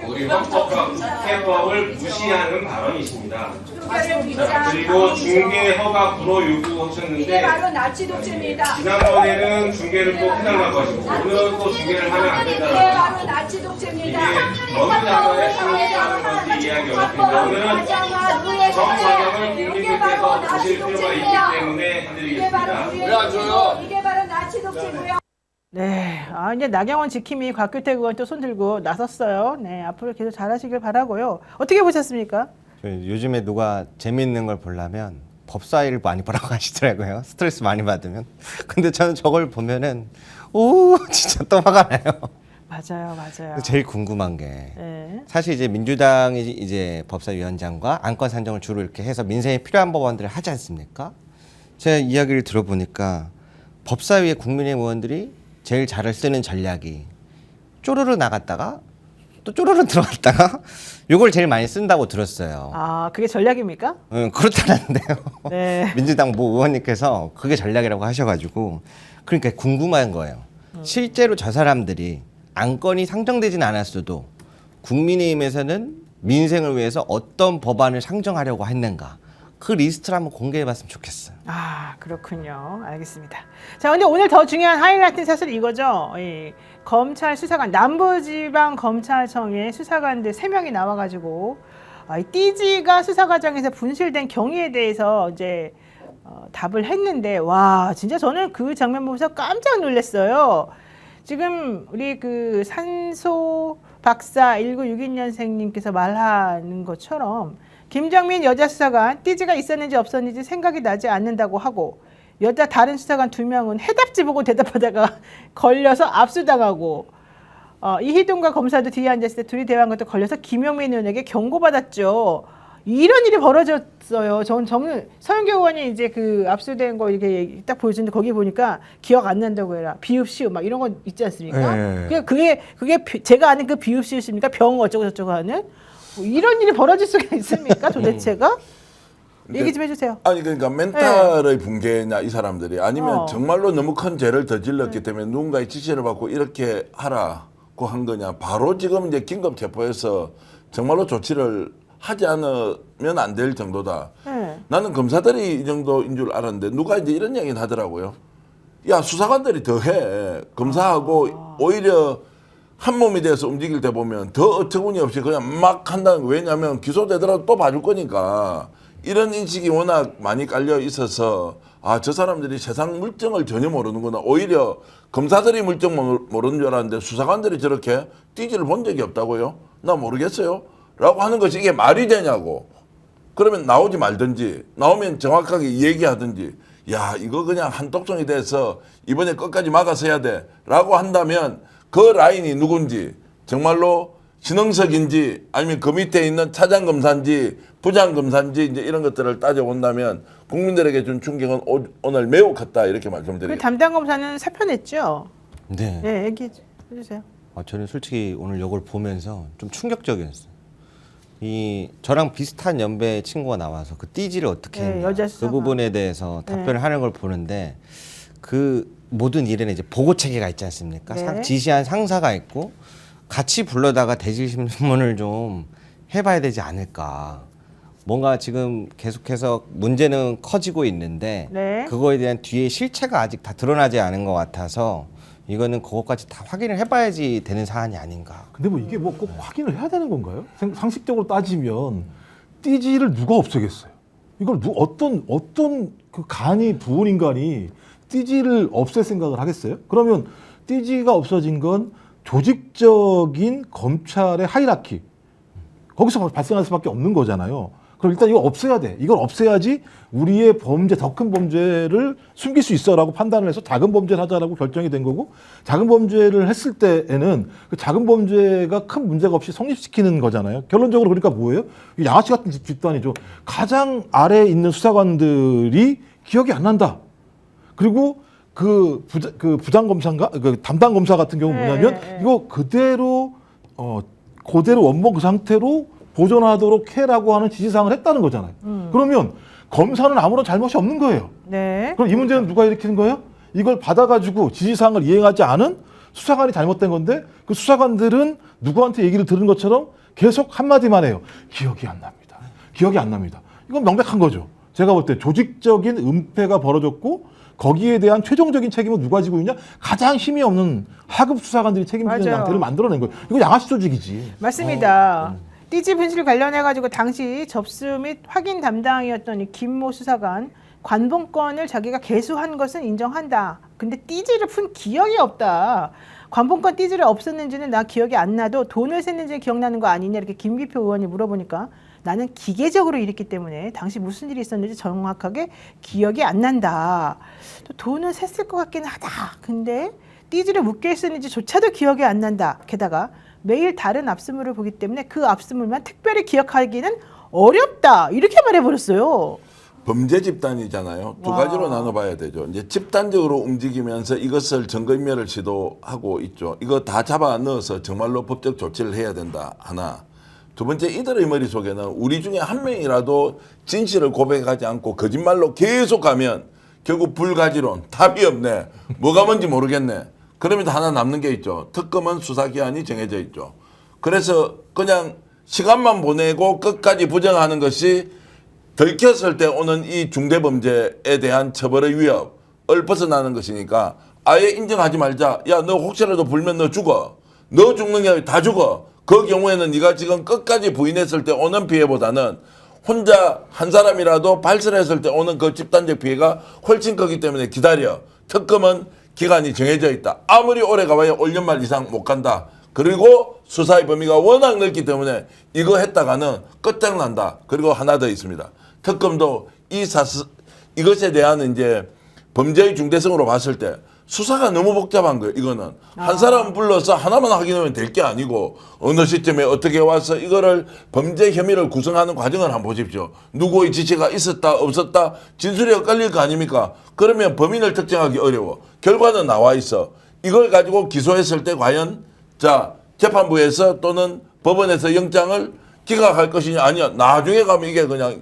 우리 헌법과 국회법을 무시하는 발언이십니다. 자, 그리고 중개 허가 불허 이게 요구하셨는데 바로 나치 독재입니다. 지난번에는 중개를 또 해달라고 하시고 오늘은 또 중개를 하면 안 이게 된다라고 바로 나치 이게 독재입니다. 어느 장관의 상식이라는 건지 이해하기 어렵습니다. 오늘은 정상형을 국민들께서 보실 필요가 있기 때문에 해드리겠습니다. 왜 안 줘요? 이게 바로 나치 독재고요. 네, 이제 나경원 지킴이 곽규택 의원 또 손 들고 나섰어요. 네, 앞으로 계속 잘하시길 바라고요. 어떻게 보셨습니까? 요즘에 누가 재미있는 걸 보려면 법사위를 많이 보라고 하시더라고요. 스트레스 많이 받으면. 근데 저는 저걸 보면은 오 진짜 또 화가 나요. 맞아요, 맞아요. 제일 궁금한 게 네. 사실 이제 민주당이 이제 법사위원장과 안건 산정을 주로 이렇게 해서 민생에 필요한 법안들을 하지 않습니까? 제가 이야기를 들어보니까 법사위에 국민의힘 의원들이 제일 잘 쓰는 전략이 쪼르르 나갔다가 또 쪼르르 들어갔다가 요걸 제일 많이 쓴다고 들었어요. 그게 전략입니까? 그렇다는데요. 네. 민주당 모 의원님께서 그게 전략이라고 하셔가지고 그러니까 궁금한 거예요. 실제로 저 사람들이 안건이 상정되진 않았어도 국민의힘에서는 민생을 위해서 어떤 법안을 상정하려고 했는가 그 리스트를 한번 공개해봤으면 좋겠어요. 그렇군요. 알겠습니다. 자, 근데 오늘 더 중요한 하이라이트는 사실 이거죠. 이 검찰 수사관, 남부지방검찰청의 수사관들 3명이 나와가지고 이 띠지가 수사 과정에서 분실된 경위에 대해서 이제 답을 했는데 와 진짜 저는 그 장면 보면서 깜짝 놀랐어요. 지금 우리 그 산소 박사 1962년생님께서 말하는 것처럼 김정민 여자 수사관 띠지가 있었는지 없었는지 생각이 나지 않는다고 하고 여자 다른 수사관 2명은 해답지 보고 대답하다가 걸려서 압수당하고 이희동과 검사도 뒤에 앉았을 때 둘이 대화한 것도 걸려서 김용민 의원에게 경고받았죠. 이런 일이 벌어졌어요. 저는 서영교 의원이 이제 그 압수된 거 이렇게 딱 보여주는데 거기 보니까 기억 안 난다고 해라. 비읍시읍 막 이런 거 있지 않습니까? 네. 그게 제가 아는 그 비읍시읍입니까? 병 어쩌고 저쩌고 하는 뭐 이런 일이 벌어질 수가 있습니까? 도대체가? 얘기 좀 해주세요. 아니 그러니까 멘탈의 붕괴냐 이 사람들이 아니면 어. 정말로 너무 큰 죄를 저질렀기 때문에 누군가의 지시를 받고 이렇게 하라고 한 거냐. 바로 지금 이제 긴급 체포해서 정말로 조치를 하지 않으면 안 될 정도다. 네. 나는 검사들이 이 정도인 줄 알았는데 누가 이제 이런 얘기는 하더라고요. 야 수사관들이 더 해. 검사하고 오히려 한 몸이 돼서 움직일 때 보면 더 어처구니없이 그냥 막 한다는 거. 왜냐하면 기소되더라도 또 봐줄 거니까. 이런 인식이 워낙 많이 깔려 있어서 저 사람들이 세상 물정을 전혀 모르는구나. 오히려 검사들이 물정 모르는 줄 알았는데 수사관들이 저렇게 띠지를 본 적이 없다고요? 나 모르겠어요. 라고 하는 것이 이게 말이 되냐고. 그러면 나오지 말든지 나오면 정확하게 얘기하든지 야 이거 그냥 한독성이 돼서 이번에 끝까지 막아서야 돼 라고 한다면 그 라인이 누군지 정말로 신흥석인지 아니면 그 밑에 있는 차장검사인지 부장검사인지 이제 이런 것들을 따져본다면 국민들에게 준 충격은 오늘 매우 컸다 이렇게 그 말씀드립니다. 담당 검사는 사표냈죠. 네. 네, 얘기해 주세요. 저는 솔직히 오늘 이걸 보면서 좀 충격적이었어요. 저랑 비슷한 연배 친구가 나와서 그 띠지를 어떻게 네, 했냐 여자 그 수사관. 부분에 대해서 답변을 하는 걸 보는데 그 모든 일에는 이제 보고 체계가 있지 않습니까? 네. 지시한 상사가 있고 같이 불러다가 대질신문을 좀 해봐야 되지 않을까. 뭔가 지금 계속해서 문제는 커지고 있는데 네. 그거에 대한 뒤에 실체가 아직 다 드러나지 않은 것 같아서 이거는 그것까지 다 확인을 해봐야지 되는 사안이 아닌가. 근데 뭐 이게 뭐 꼭 확인을 해야 되는 건가요? 상식적으로 따지면 띠지를 누가 없애겠어요? 이걸 어떤 그 간이 부은 인간이 띠지를 없앨 생각을 하겠어요? 그러면 띠지가 없어진 건 조직적인 검찰의 하이라키 거기서 발생할 수밖에 없는 거잖아요. 그럼 일단 이거 없애야 돼. 이걸 없애야지 우리의 범죄, 더 큰 범죄를 숨길 수 있어라고 판단을 해서 작은 범죄를 하자라고 결정이 된 거고, 작은 범죄를 했을 때에는 그 작은 범죄가 큰 문제가 없이 성립시키는 거잖아요. 결론적으로 그러니까 뭐예요? 양아치 같은 집단이죠. 가장 아래에 있는 수사관들이 기억이 안 난다. 그리고 그 부장 검사인가? 그 담당 검사 같은 경우 뭐냐면 이거 그대로 그대로 원본 그 상태로 보존하도록 해라고 하는 지시사항을 했다는 거잖아요. 그러면 검사는 아무런 잘못이 없는 거예요. 네. 그럼 이 문제는 누가 일으키는 거예요? 이걸 받아가지고 지시사항을 이행하지 않은 수사관이 잘못된 건데 그 수사관들은 누구한테 얘기를 들은 것처럼 계속 한마디만 해요. 기억이 안 납니다. 기억이 안 납니다. 이건 명백한 거죠. 제가 볼 때 조직적인 은폐가 벌어졌고 거기에 대한 최종적인 책임은 누가 지고 있냐? 가장 힘이 없는 하급 수사관들이 책임지는 맞아요. 상태를 만들어낸 거예요. 이거 양아치 조직이지. 맞습니다. 띠지 분실 관련해가지고 당시 접수 및 확인 담당이었던 이 김모 수사관 관본권을 자기가 개수한 것은 인정한다. 근데 띠지를 푼 기억이 없다. 관본권 띠지를 없었는지는 나 기억이 안 나도 돈을 샜는지 기억나는 거 아니냐 이렇게 김기표 의원이 물어보니까 나는 기계적으로 일했기 때문에 당시 무슨 일이 있었는지 정확하게 기억이 안 난다. 또 돈은 샜을 것 같긴 하다. 근데 띠지를 묶여있었는지조차도 기억이 안 난다. 게다가 매일 다른 압수물을 보기 때문에 그 압수물만 특별히 기억하기는 어렵다. 이렇게 말해버렸어요. 범죄 집단이잖아요. 두 와. 가지로 나눠봐야 되죠. 이제 집단적으로 움직이면서 이것을 증거인멸을 시도하고 있죠. 이거 다 잡아 넣어서 정말로 법적 조치를 해야 된다. 하나. 두 번째, 이들의 머릿속에는 우리 중에 한 명이라도 진실을 고백하지 않고 거짓말로 계속 가면 결국 불가지론, 답이 없네. 뭐가 뭔지 모르겠네. 그러면 하나 남는 게 있죠. 특검은 수사기한이 정해져 있죠. 그래서 그냥 시간만 보내고 끝까지 부정하는 것이 들켰을 때 오는 이 중대범죄에 대한 처벌의 위협을 벗어나는 것이니까 아예 인정하지 말자. 야, 너 혹시라도 불면 너 죽어. 너 죽는 게 아니라 다 죽어. 그 경우에는 네가 지금 끝까지 부인했을 때 오는 피해보다는 혼자 한 사람이라도 발설했을 때 오는 그 집단적 피해가 훨씬 크기 때문에 기다려. 특검은 기간이 정해져 있다. 아무리 오래 가봐야 올 연말 이상 못 간다. 그리고 수사의 범위가 워낙 넓기 때문에 이거 했다가는 끝장난다. 그리고 하나 더 있습니다. 특검도 이것에 대한 이제 범죄의 중대성으로 봤을 때 수사가 너무 복잡한 거예요. 이거는 한 사람 불러서 하나만 확인하면 될 게 아니고 어느 시점에 어떻게 와서 이거를 범죄 혐의를 구성하는 과정을 한번 보십시오. 누구의 지시가 있었다 없었다 진술이 엇갈릴 거 아닙니까? 그러면 범인을 특정하기 어려워. 결과는 나와 있어. 이걸 가지고 기소했을 때 과연 자 재판부에서 또는 법원에서 영장을 기각할 것이냐 아니야. 나중에 가면 이게 그냥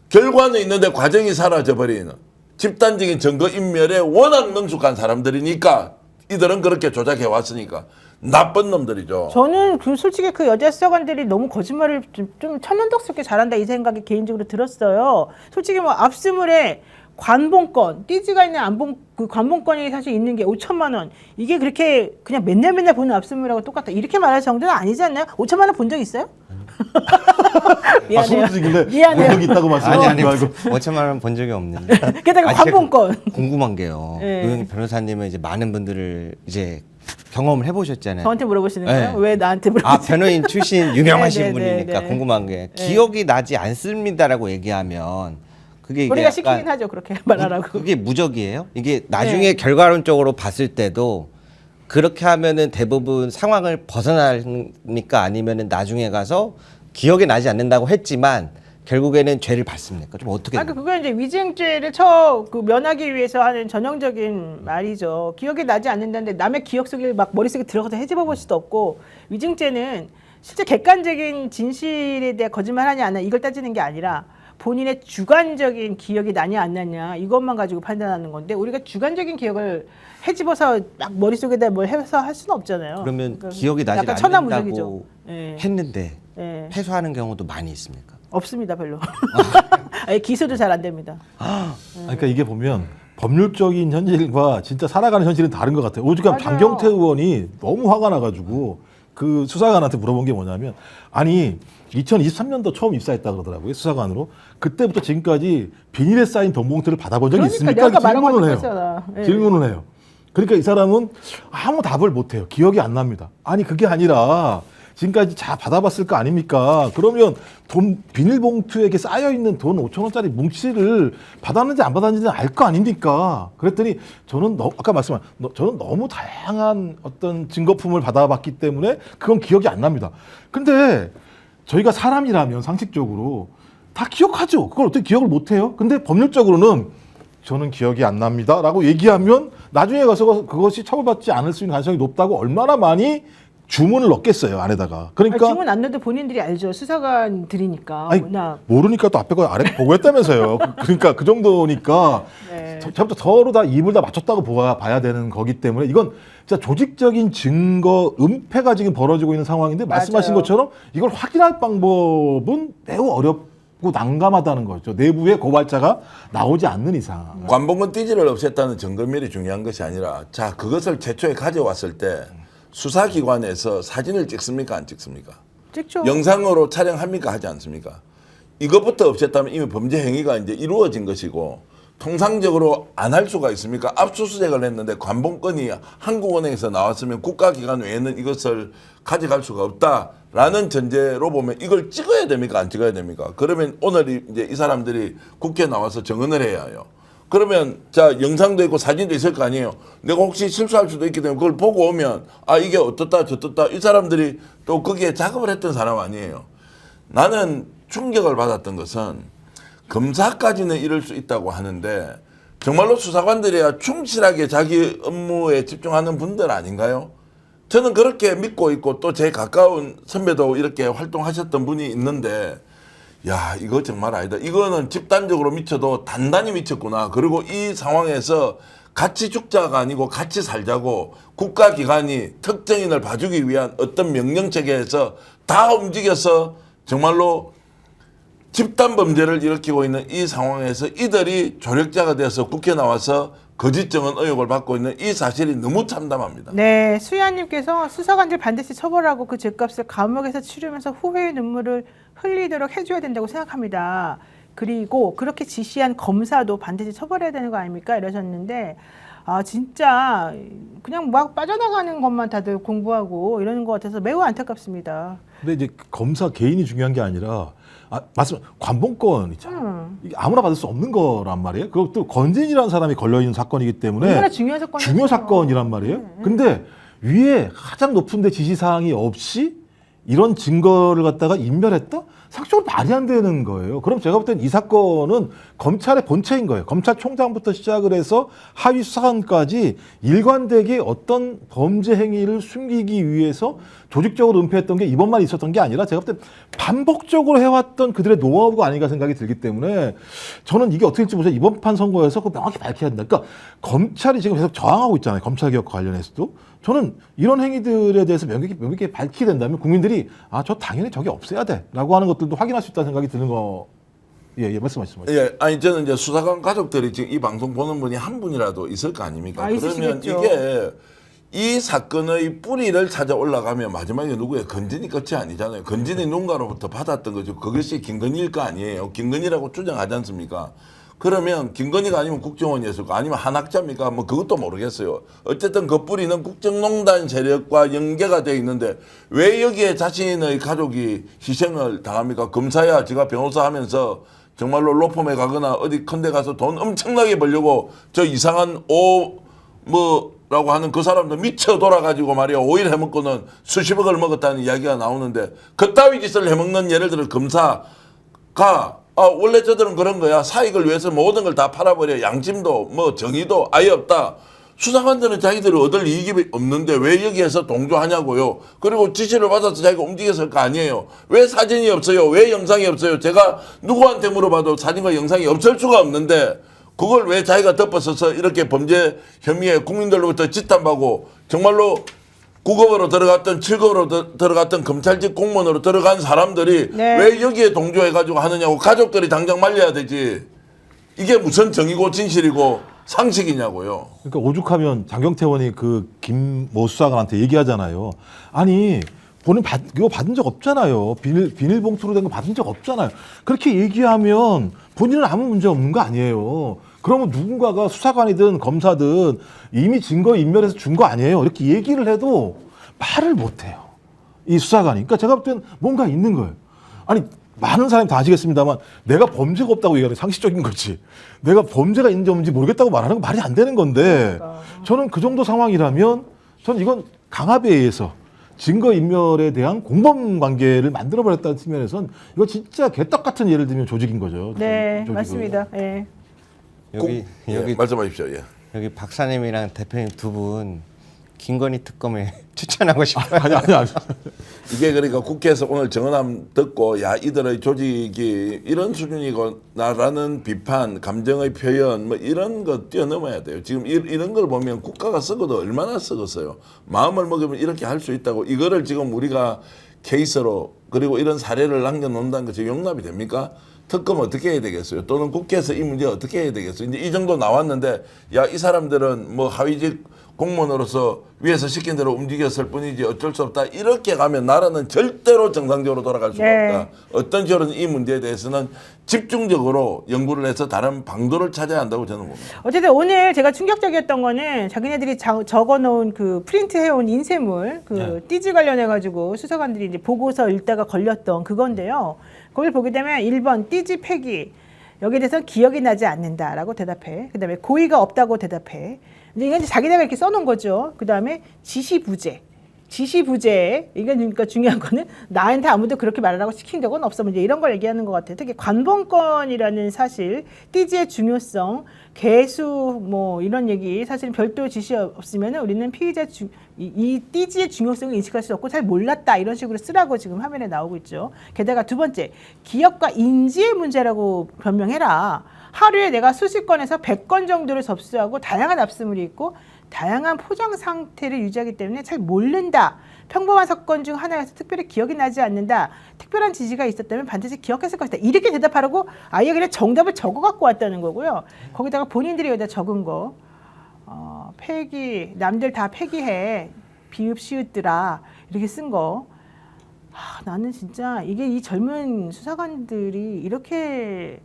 결과는 있는데 과정이 사라져버리는 집단적인 증거인멸에 워낙 능숙한 사람들이니까 이들은 그렇게 조작해 왔으니까 나쁜 놈들이죠. 저는 솔직히 그 여자 수사관들이 너무 거짓말을 좀 천연덕스럽게 잘한다 이 생각이 개인적으로 들었어요. 솔직히 뭐 압수물에 관본권, 띠지가 있는 그 관본권이 사실 있는 게 5천만 원. 이게 그렇게 그냥 맨날 보는 압수물하고 똑같다. 이렇게 말할 정도는 아니지 않나요? 5천만 원 본 적 있어요? 미안해요. 소문지길래 미안해요. 본 적이 있다고 아니 말씀하시고 5천만 원 본 적이 없는데. 게다가 제가 관본권. 궁금한 게요. 네. 노영희 변호사님은 이제 많은 분들을 이제 경험을 해보셨잖아요. 저한테 물어보시는 거예요? 네. 왜 나한테 아, 물어보시는 변호인 출신 유명하신 네, 네, 분이니까 네, 네. 궁금한 게 기억이 나지 않습니다라고 얘기하면 그게 이게 우리가 약간 시키긴 하죠. 그렇게 말하라고. 그게 무적이에요? 이게 나중에 결과론적으로 봤을 때도 그렇게 하면은 대부분 상황을 벗어나니까 아니면은 나중에 가서 기억이 나지 않는다고 했지만 결국에는 죄를 받습니까? 좀 어떻게? 그건 이제 위증죄를 면하기 위해서 하는 전형적인 말이죠. 기억이 나지 않는다는데 남의 기억 속에 막 머릿속에 들어가서 헤집어 볼 수도 없고 위증죄는 실제 객관적인 진실에 대해 거짓말하냐 안 하냐 이걸 따지는 게 아니라 본인의 주관적인 기억이 나냐 안 나냐 이것만 가지고 판단하는 건데 우리가 주관적인 기억을 헤집어서 막 머릿속에다 뭘 해서 할 수는 없잖아요. 그러면 그러니까 기억이 나지 약간 않는다고 천하무적이죠. 했는데 예. 패소하는 경우도 많이 있습니까? 없습니다 별로. 아니, 기소도 잘 안 됩니다. 그러니까 이게 보면 법률적인 현실과 진짜 살아가는 현실은 다른 것 같아요. 오죽하면 맞아요. 장경태 의원이 너무 화가 나가지고 그 수사관한테 물어본 게 뭐냐면 아니 2023년도 처음 입사했다 그러더라고요 수사관으로. 그때부터 지금까지 비닐에 쌓인 돈 봉투를 받아본 적이 그러니까 있습니까? 내가 말한 거 질문을 해요. 똑같잖아. 예. 질문을 해요. 그러니까 이 사람은 아무 답을 못 해요. 기억이 안 납니다. 아니 그게 아니라 지금까지 다 받아봤을 거 아닙니까? 그러면 돈 비닐봉투에 이렇게 쌓여 있는 돈 5천 원짜리 뭉치를 받았는지 안 받았는지는 알 거 아닙니까? 그랬더니 저는 아까 말씀한 저는 너무 다양한 어떤 증거품을 받아봤기 때문에 그건 기억이 안 납니다. 근데 저희가 사람이라면 상식적으로 다 기억하죠. 그걸 어떻게 기억을 못 해요? 근데 법률적으로는 저는 기억이 안 납니다라고 얘기하면 나중에 가서 그것이 처벌받지 않을 수 있는 가능성이 높다고 얼마나 많이 주문을 넣겠어요 안에다가. 그러니까 주문 안 넣어도 본인들이 알죠. 수사관들이니까. 아니, 워낙. 모르니까 또 앞에 거 아래 거 보고 했다면서요. 그러니까 그 정도니까 네. 서로 다 입을 다 맞췄다고 봐야 되는 거기 때문에 이건 진짜 조직적인 증거 은폐가 지금 벌어지고 있는 상황인데 말씀하신 맞아요. 것처럼 이걸 확인할 방법은 매우 어렵고 난감하다는 거죠. 내부에 고발자가 나오지 않는 이상. 관봉건 띠지를 없앴다는 증거면이 중요한 것이 아니라 자 그것을 최초에 가져왔을 때 수사기관에서 사진을 찍습니까 안 찍습니까? 찍죠. 영상으로 촬영합니까 하지 않습니까? 이것부터 없앴다면 이미 범죄 행위가 이제 이루어진 것이고 통상적으로 안 할 수가 있습니까? 압수수색을 했는데 관봉건이 한국은행에서 나왔으면 국가기관 외에는 이것을 가져갈 수가 없다라는 전제로 보면 이걸 찍어야 됩니까? 안 찍어야 됩니까? 그러면 오늘 이제 이 사람들이 국회에 나와서 증언을 해야 해요. 그러면 자 영상도 있고 사진도 있을 거 아니에요. 내가 혹시 실수할 수도 있기 때문에 그걸 보고 오면 아 이게 어떻다 저떻다 이 사람들이 또 거기에 작업을 했던 사람 아니에요. 나는 충격을 받았던 것은 검사까지는 이럴 수 있다고 하는데 정말로 수사관들이야 충실하게 자기 업무에 집중하는 분들 아닌가요? 저는 그렇게 믿고 있고 또 제 가까운 선배도 이렇게 활동하셨던 분이 있는데 야 이거 정말 아니다. 이거는 집단적으로 미쳐도 단단히 미쳤구나. 그리고 이 상황에서 같이 죽자가 아니고 같이 살자고 국가기관이 특정인을 봐주기 위한 어떤 명령체계에서 다 움직여서 정말로 집단 범죄를 일으키고 있는 이 상황에서 이들이 조력자가 되어서 국회에 나와서 거짓 증언 의혹을 받고 있는 이 사실이 너무 참담합니다. 네, 수희아님께서 수사관들 반드시 처벌하고 그 죄값을 감옥에서 치르면서 후회의 눈물을 흘리도록 해줘야 된다고 생각합니다. 그리고 그렇게 지시한 검사도 반드시 처벌해야 되는 거 아닙니까? 이러셨는데 아 진짜 그냥 막 빠져나가는 것만 다들 공부하고 이러는 것 같아서 매우 안타깝습니다. 근데 이제 검사 개인이 중요한 게 아니라 말씀 관봉권 있잖아요. 이게 아무나 받을 수 없는 거란 말이에요. 그것도 건진이라는 사람이 걸려 있는 사건이기 때문에 얼마나 중요한 사건이죠. 중요 사건이란 말이에요. 근데 위에 가장 높은데 지시사항이 없이 이런 증거를 갖다가 인멸했다? 상식적으로 말이 안 되는 거예요. 그럼 제가 볼 땐 이 사건은 검찰의 본체인 거예요. 검찰총장부터 시작을 해서 하위 수사관까지 일관되게 어떤 범죄 행위를 숨기기 위해서 조직적으로 은폐했던 게 이번만 있었던 게 아니라 제가 볼 땐 반복적으로 해왔던 그들의 노하우가 아닌가 생각이 들기 때문에 저는 이게 어떻게 될지 모르겠어요. 이번 판 선거에서 그거 명확히 밝혀야 된다. 그러니까 검찰이 지금 계속 저항하고 있잖아요. 검찰개혁 관련해서도. 저는 이런 행위들에 대해서 명확히 밝히게 된다면 국민들이 저 당연히 저게 없애야 돼라고 하는 것들도 확인할 수 있다는 생각이 드는 거. 예, 말씀하시죠. 예, 아니 저는 이제 수사관 가족들이 지금 이 방송 보는 분이 한 분이라도 있을 거 아닙니까? 그러면 있으시겠죠. 이게 이 사건의 뿌리를 찾아 올라가면 마지막에 누구의 건진이 끝이 아니잖아요. 건진이 누군가로부터 받았던 거죠. 그것이 김건희일 거 아니에요. 김건희라고 주장하지 않습니까? 그러면 김건희가 아니면 국정원이었을까 아니면 한학자입니까? 뭐 그것도 모르겠어요. 어쨌든 그 뿌리는 국정농단 세력과 연계가 되어 있는데 왜 여기에 자신의 가족이 희생을 당합니까? 검사야 지가 변호사 하면서 정말로 로펌에 가거나 어디 큰데 가서 돈 엄청나게 벌려고 저 이상한 라고 하는 그 사람도 미쳐 돌아가지고 말이야 오일 해먹고는 수십억을 먹었다는 이야기가 나오는데 그따위 짓을 해먹는 예를 들어 검사가 원래 저들은 그런 거야. 사익을 위해서 모든 걸 다 팔아버려. 양심도 뭐 정의도 아예 없다. 수사관들은 자기들이 얻을 이익이 없는데 왜 여기에서 동조하냐고요. 그리고 지시를 받아서 자기가 움직였을 거 아니에요. 왜 사진이 없어요? 왜 영상이 없어요? 제가 누구한테 물어봐도 사진과 영상이 없을 수가 없는데 그걸 왜 자기가 덮어서서 이렇게 범죄 혐의에 국민들로부터 지탄받고 정말로 9급으로 들어갔던 7급으로 들어갔던 검찰직 공무원으로 들어간 사람들이 네. 왜 여기에 동조해가지고 하느냐고. 가족들이 당장 말려야 되지. 이게 무슨 정의고 진실이고 상식이냐고요. 그러니까 오죽하면 장경태 의원이 그 김모 수사관한테 얘기하잖아요. 아니 본인 이거 받은 적 없잖아요. 비닐봉투로 된 거 받은 적 없잖아요. 그렇게 얘기하면 본인은 아무 문제 없는 거 아니에요. 그러면 누군가가 수사관이든 검사든 이미 증거 인멸해서 준 거 아니에요. 이렇게 얘기를 해도 말을 못 해요. 이 수사관이. 그러니까 제가 볼 땐 뭔가 있는 거예요. 아니, 많은 사람이 다 아시겠습니다만 내가 범죄가 없다고 얘기하는 게 상식적인 거지. 내가 범죄가 있는지 없는지 모르겠다고 말하는 건 말이 안 되는 건데 저는 그 정도 상황이라면 저는 이건 강압에 의해서 증거인멸에 대한 공범 관계를 만들어버렸다는 측면에선 이거 진짜 개떡 같은 예를 들면 조직인 거죠. 네, 조직은. 맞습니다. 예. 여기 예, 말씀하십시오. 예. 여기 박사님이랑 대표님 두 분 김건희 특검에 추천하고 싶어요. 아니. 이게 그러니까 국회에서 오늘 정언함 듣고 야 이들의 조직이 이런 수준이구나라는 비판, 감정의 표현 뭐 이런 거 뛰어넘어야 돼요. 지금 이런 걸 보면 국가가 썩어도 얼마나 썩었어요. 마음을 먹으면 이렇게 할 수 있다고 이거를 지금 우리가 케이스로 그리고 이런 사례를 남겨놓는다는 것이 용납이 됩니까? 특검 어떻게 해야 되겠어요? 또는 국회에서 이 문제 어떻게 해야 되겠어요? 이제 이 정도 나왔는데 야 이 사람들은 뭐 하위직 공무원으로서 위에서 시킨 대로 움직였을 뿐이지 어쩔 수 없다. 이렇게 가면 나라는 절대로 정상적으로 돌아갈 수가 네. 없다. 어떤 식으로든 이 문제에 대해서는 집중적으로 연구를 해서 다른 방도를 찾아야 한다고 저는 봅니다. 어쨌든 오늘 제가 충격적이었던 거는 자기네들이 적어놓은 그 프린트해온 인쇄물 그 띠지 관련해가지고 수사관들이 이제 보고서 읽다가 걸렸던 그건데요. 거기를 보게 되면 1번 띠지 폐기 여기에 대해서 기억이 나지 않는다라고 대답해. 그다음에 고의가 없다고 대답해. 이제 이건 이제 자기네가 이렇게 써놓은 거죠. 그다음에 지시부재. 이건 그러니까 중요한 거는 나한테 아무도 그렇게 말하라고 시킨 적은 없어. 이제 이런 걸 얘기하는 것 같아요. 특히 관본권이라는 사실, 띠지의 중요성, 개수 뭐 이런 얘기 사실 별도 지시 없으면 우리는 피의자 이 띠지의 중요성을 인식할 수 없고 잘 몰랐다 이런 식으로 쓰라고 지금 화면에 나오고 있죠. 게다가 두 번째 기억과 인지의 문제라고 변명해라. 하루에 내가 수십 건에서 100건 정도를 접수하고 다양한 압수물이 있고 다양한 포장 상태를 유지하기 때문에 잘 모른다. 평범한 사건 중 하나여서 특별히 기억이 나지 않는다. 특별한 지시가 있었다면 반드시 기억했을 것이다. 이렇게 대답하라고 아예 그냥 정답을 적어 갖고 왔다는 거고요. 거기다가 본인들이 여기다 적은 거 폐기 남들 다 폐기해 비읍시읒들아 이렇게 쓴 거. 나는 진짜 이게 이 젊은 수사관들이 이렇게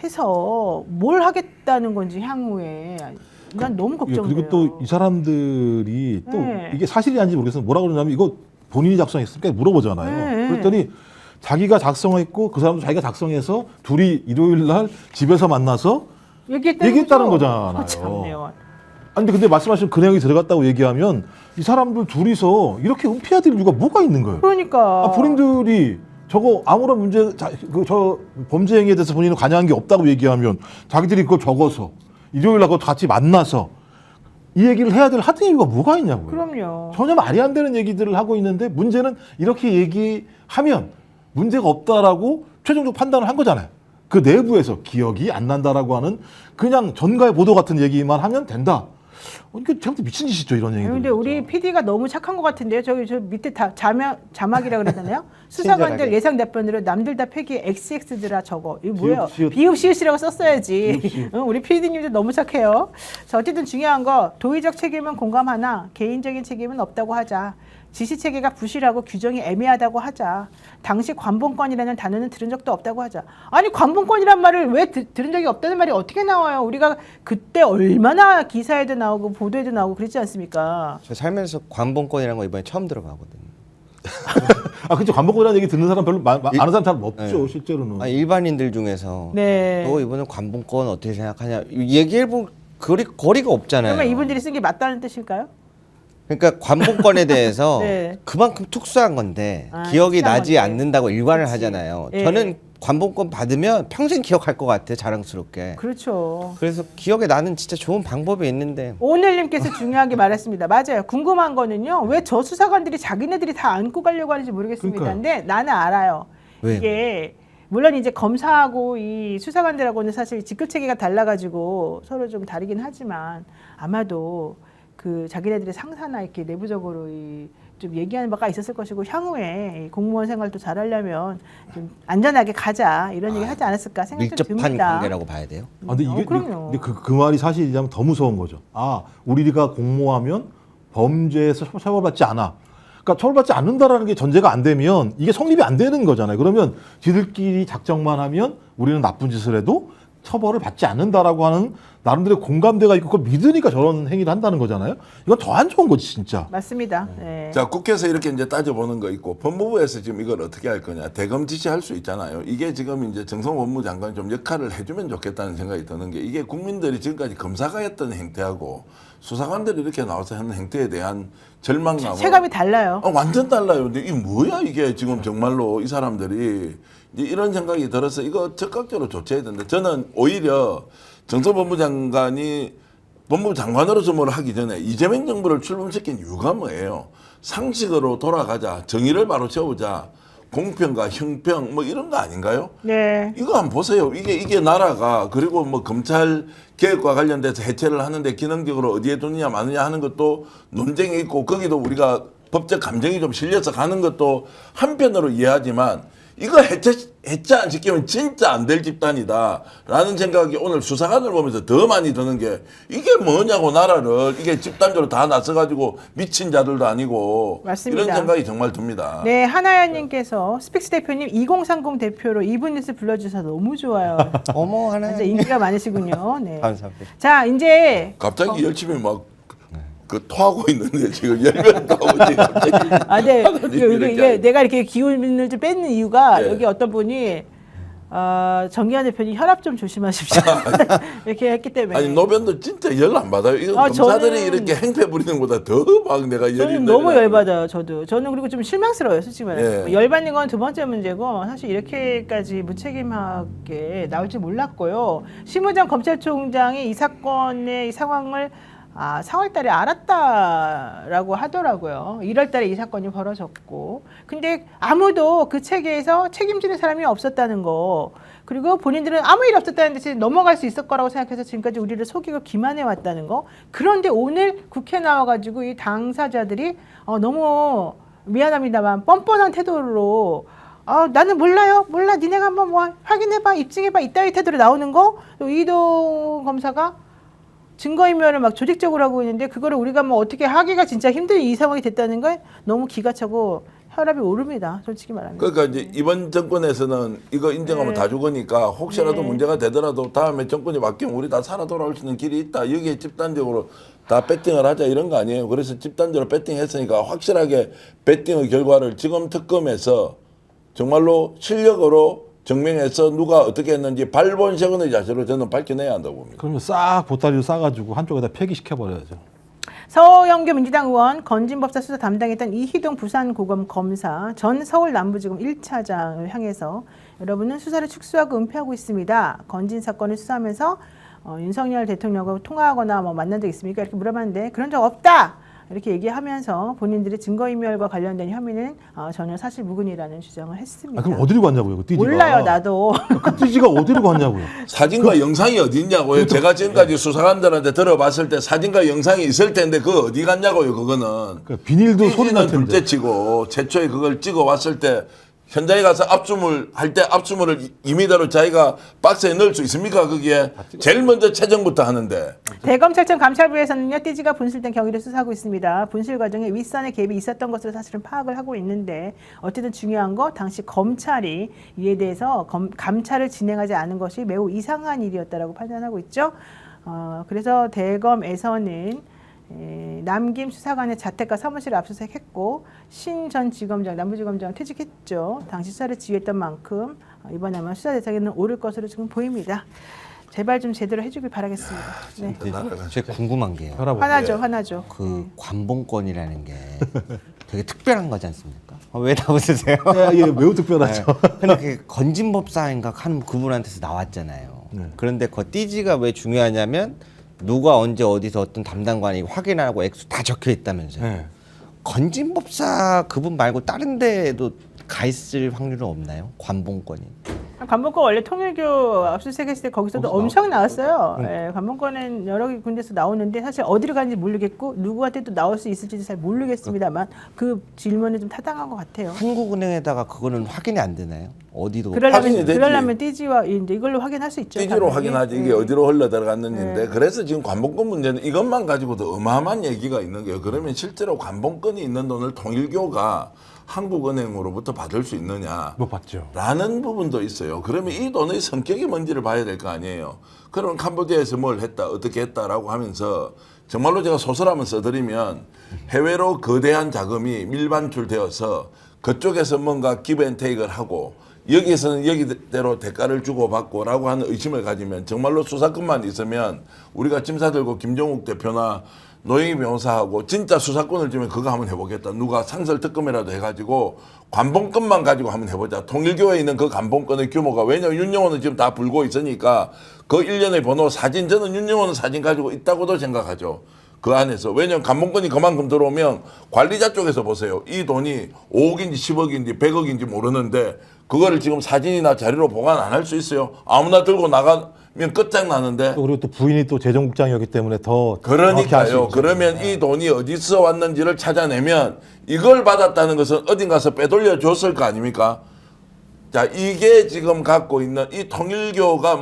해서 뭘 하겠다는 건지 향후에 난 너무 걱정돼요. 그리고 또 이 사람들이 또 네. 이게 사실이 아닌지 모르겠어요. 뭐라고 그러냐면 이거 본인이 작성했으니까 물어보잖아요. 네. 그랬더니 자기가 작성했고 그 사람도 자기가 작성해서 둘이 일요일 날 집에서 만나서 얘기했다는 거잖아요. 참네요. 아니 근데 말씀하신 그 내용이 들어갔다고 얘기하면 이 사람들 둘이서 이렇게 은폐해야 될 이유가 뭐가 있는 거예요? 그러니까 본인들이 저거 아무런 문제 저 범죄 행위에 대해서 본인은 관여한 게 없다고 얘기하면 자기들이 그걸 적어서 일요일 날 같이 만나서 이 얘기를 해야 될 하등 이유가 뭐가 있냐고요. 그럼요. 전혀 말이 안 되는 얘기들을 하고 있는데 문제는 이렇게 얘기하면 문제가 없다라고 최종적 판단을 한 거잖아요. 그 내부에서 기억이 안 난다라고 하는 그냥 전가의 보도 같은 얘기만 하면 된다. 이거 제가 미친 짓이죠 이런 얘기들. 근데 우리 PD가 너무 착한 것 같은데요. 저기 저 밑에 자막이라 그러잖아요. 수사관들 친절하게. 예상 답변으로 남들 다 폐기 XX들아 저거 이거 뭐예요? 비읍, 시읒. 비읍시읒이라고 썼어야지. 비읍, 시읒. 응, 우리 PD님도 너무 착해요. 자 어쨌든 중요한 거 도의적 책임은 공감하나 개인적인 책임은 없다고 하자. 지시 체계가 부실하고 규정이 애매하다고 하자. 당시 관본권이라는 단어는 들은 적도 없다고 하자. 아니 관본권이란 말을 왜 들은 적이 없다는 말이 어떻게 나와요? 우리가 그때 얼마나 기사에도 나오고 보도에도 나오고 그랬지 않습니까? 저 살면서 관본권이라는 거 이번에 처음 들어가거든요. 그렇죠. 관본권이라는 얘기 듣는 사람 별로 아는 사람 잘 없죠 네. 실제로는. 아니, 일반인들 중에서 네. 너 이번에 관본권 어떻게 생각하냐 얘기해보면 거리가 없잖아요. 그러면 이분들이 쓴 게 맞다는 뜻일까요? 그러니까 관본권에 대해서 네. 그만큼 특수한 건데 기억이 특수한 나지 건데. 않는다고 일관을 그치. 하잖아요. 예. 저는 관본권 받으면 평생 기억할 것 같아요. 자랑스럽게. 그렇죠. 그래서 기억에 나는 진짜 좋은 방법이 있는데 오늘님께서 중요하게 말했습니다. 맞아요. 궁금한 거는요. 왜 저 수사관들이 자기네들이 다 안고 가려고 하는지 모르겠습니다. 그러니까요. 근데 나는 알아요. 왜요? 이게 물론 이제 검사하고 이 수사관들하고는 사실 직급 체계가 달라가지고 서로 좀 다르긴 하지만 아마도 그 자기네들의 상사나 이렇게 내부적으로 좀 얘기하는 바가 있었을 것이고 향후에 이 공무원 생활도 잘하려면 좀 안전하게 가자 이런 얘기 하지 않았을까 생각이 좀 밀접한 듭니다. 관계라고 봐야 돼요. 근데 이게 그럼요. 근데 그 말이 사실이라면 더 무서운 거죠. 우리가 공모하면 범죄에서 처벌받지 않아. 그러니까 처벌받지 않는다라는 게 전제가 안 되면 이게 성립이 안 되는 거잖아요. 그러면 지들끼리 작정만 하면 우리는 나쁜 짓을 해도 처벌을 받지 않는다라고 하는 나름대로 공감대가 있고 그걸 믿으니까 저런 행위를 한다는 거잖아요. 이건 더 안 좋은 거지 진짜. 맞습니다. 네. 자, 국회에서 이렇게 이제 따져보는 거 있고 법무부에서 지금 이걸 어떻게 할 거냐 대검 지시할 수 있잖아요. 이게 지금 이제 정성호 법무장관이 좀 역할을 해주면 좋겠다는 생각이 드는 게 이게 국민들이 지금까지 검사가 했던 행태하고 수사관들이 이렇게 나와서 하는 행태에 대한 절망감은 체감이 달라요. 완전 달라요. 근데 이게 뭐야 이게 지금 정말로 이 사람들이 이제 이런 생각이 들어서 이거 적극적으로 조치해야 된다. 저는 오히려 정성호 법무장관이 법무부 장관으로서 뭘 하기 전에 이재명 정부를 출범시킨 이유가 뭐예요? 상식으로 돌아가자, 정의를 바로 세우자, 공평과 형평 뭐 이런 거 아닌가요? 네. 이거 한번 보세요. 이게 나라가 그리고 뭐 검찰 개혁과 관련돼서 해체를 하는데 기능적으로 어디에 두느냐 마느냐 하는 것도 논쟁이 있고 거기도 우리가 법적 감정이 좀 실려서 가는 것도 한편으로 이해하지만 이거 해체 안 시키면 진짜 안 될 집단이다라는 생각이 오늘 수사관을 보면서 더 많이 드는 게 이게 뭐냐고 나라를 이게 집단적으로 다 나서가지고 미친 자들도 아니고 맞습니다. 이런 생각이 정말 듭니다. 네, 하나연님께서 스픽스 대표님 2030 대표로 이분 뉴스 불러주셔서 너무 좋아요. 어머 하나. 진짜 인기가 많으시군요. 네. 감사합니다. 자, 이제 갑자기 열심히 막 그 토하고 있는데 지금 열변 나오지 갑자기. 네. 이렇게 이게 내가 이렇게 기운을 좀 뺏는 이유가 예. 여기 어떤 분이 정기환 대표님 혈압 좀 조심하십시오. 이렇게 했기 때문에. 아니 노변도 진짜 열 안 받아요. 이거 아, 검사들이 저는- 이렇게 행패 부리는 것보다 더 막 내가 열이 저는 너무 내리는 열받아요. 저는 그리고 좀 실망스러워요. 솔직히 말해서. 예. 열받는 건 두 번째 문제고 사실 이렇게까지 무책임하게 나올 줄 몰랐고요. 심우정 검찰총장이 이 사건의 이 상황을 4월 달에 알았다라고 하더라고요. 1월 달에 이 사건이 벌어졌고. 근데 아무도 그 체계에서 책임지는 사람이 없었다는 거. 그리고 본인들은 아무 일 없었다는 듯이 넘어갈 수 있을 거라고 생각해서 지금까지 우리를 속이고 기만해 왔다는 거. 그런데 오늘 국회 나와가지고 이 당사자들이 너무 미안합니다만 뻔뻔한 태도로 나는 몰라요. 몰라. 니네가 한번 뭐 확인해봐. 입증해봐. 이따위 태도로 나오는 거. 또 이동 검사가 증거인멸을 막 조직적으로 하고 있는데 그거를 우리가 뭐 어떻게 하기가 진짜 힘든 이 상황이 됐다는 건 너무 기가 차고 혈압이 오릅니다. 솔직히 말하면. 그러니까 이제 이번 정권에서는 이거 인정하면 네. 다 죽으니까 혹시라도 네. 문제가 되더라도 다음에 정권이 바뀌면 우리 다 살아 돌아올 수 있는 길이 있다. 여기에 집단적으로 다 배팅을 하자 이런 거 아니에요. 그래서 집단적으로 배팅했으니까 확실하게 배팅의 결과를 지금 특검에서 정말로 실력으로 증명해서 누가 어떻게 했는지 발본색원의 자세로 저는 밝혀내야 한다고 봅니다. 그러면 싹 보따리로 싸가지고 한쪽에다 폐기시켜 버려야죠. 서영교 민주당 의원 건진법사 수사 담당했던 이희동 부산고검 검사 전 서울 남부지검 1차장을 향해서 여러분은 수사를 축소하고 은폐하고 있습니다. 건진 사건을 수사하면서 윤석열 대통령과 통화하거나 뭐 만난 적 있습니까? 이렇게 물어봤는데 그런 적 없다. 이렇게 얘기하면서 본인들의 증거인멸과 관련된 혐의는 전혀 사실 무근이라는 주장을 했습니다. 그럼 어디로 갔냐고요, 그 띠지가? 몰라요, 나도. 그 띠지가 어디로 갔냐고요? 사진과 영상이 어디 있냐고요. 제가 지금까지 수사관들한테 들어봤을 때 사진과 영상이 있을 텐데 그거 어디 갔냐고요. 그거는. 그 비닐도 소리 날 텐데. 둘째치고 최초에 그걸 찍어 왔을 때 현장에 가서 압수물 할 때 압수물을 2m로 자기가 박스에 넣을 수 있습니까? 거기에 제일 먼저 채정부터 하는데. 대검찰청 감찰부에서는요, 띠지가 분실된 경위를 수사하고 있습니다. 분실 과정에 윗선의 개입이 있었던 것으로 사실은 파악을 하고 있는데 어쨌든 중요한 거 당시 검찰이 이에 대해서 감찰을 진행하지 않은 것이 매우 이상한 일이었다라고 판단하고 있죠. 그래서 대검에서는 남김 수사관의 자택과 사무실을 압수수색했고 신 전 지검장, 남부지검장 퇴직했죠. 당시 수사를 지휘했던 만큼 이번에 아마 수사 대상에는 오를 것으로 지금 보입니다. 제발 좀 제대로 해주길 바라겠습니다. 네. 제가 궁금한 게요. 혈압 화나죠. 그 관봉권이라는 게 되게 특별한 거지 않습니까? 왜 나오세요? 예, 매우 특별하죠. 근데 그 건진법사인가 하는 그분한테서 나왔잖아요. 네. 그런데 그 띠지가 왜 중요하냐면 누가 언제 어디서 어떤 담당관이 확인하고 액수 다 적혀 있다면서요. 네. 건진법사 그분 말고 다른 데도 가 있을 확률은 없나요? 관봉권이. 관본권 원래 통일교 압수수색했을 때 거기서도 엄청 나왔어요. 예, 관본권은 여러 군데서 나오는데 사실 어디로 가는지 모르겠고 누구한테 또 나올 수 있을지도 잘 모르겠습니다만 그 질문은 좀 타당한 것 같아요. 한국은행에다가 그거는 확인이 안 되나요? 어디도 확인이 되지. 그러려면 띠지와 이제 이걸로 확인할 수 있죠. 띠지로 당연히. 확인하지 이게 예. 어디로 흘러 들어갔는지인데 네. 그래서 지금 관본권 문제는 이것만 가지고도 어마어마한 얘기가 있는 거예요. 그러면 실제로 관본권이 있는 돈을 통일교가 한국은행으로부터 받을 수 있느냐? 못 봤죠. 라는 부분도 있어요. 그러면 이 돈의 성격이 뭔지를 봐야 될 거 아니에요. 그럼 캄보디아에서 뭘 했다, 어떻게 했다라고 하면서 정말로 제가 소설 한번 써드리면 해외로 거대한 자금이 밀반출되어서 그쪽에서 뭔가 기브앤테이크를 하고 여기에서는 여기대로 대가를 주고받고라고 하는 의심을 가지면 정말로 수사권만 있으면 우리가 짐 싸들고 김종욱 대표나 노영희 변호사하고 진짜 수사권을 주면 그거 한번 해보겠다. 누가 상설특검이라도 해가지고 관본권만 가지고 한번 해보자. 통일교에 있는 그 관본권의 규모가 왜냐면 윤영호는 지금 다 불고 있으니까 그 일련의 번호 사진 저는 윤영호는 사진 가지고 있다고도 생각하죠. 그 안에서 왜냐면 관본권이 그만큼 들어오면 관리자 쪽에서 보세요. 이 돈이 5억인지 10억인지 100억인지 모르는데 그거를 지금 사진이나 자료로 보관 안 할 수 있어요. 아무나 들고 나가면 끝장나는데 또 그리고 또 부인이 또 재정국장이었기 때문에 더 정확히 알수 그러니까요. 있죠. 그러면 이 돈이 어디서 왔는지를 찾아내면 이걸 받았다는 것은 어딘 가서 빼돌려 줬을 거 아닙니까? 자, 이게 지금 갖고 있는 이 통일교가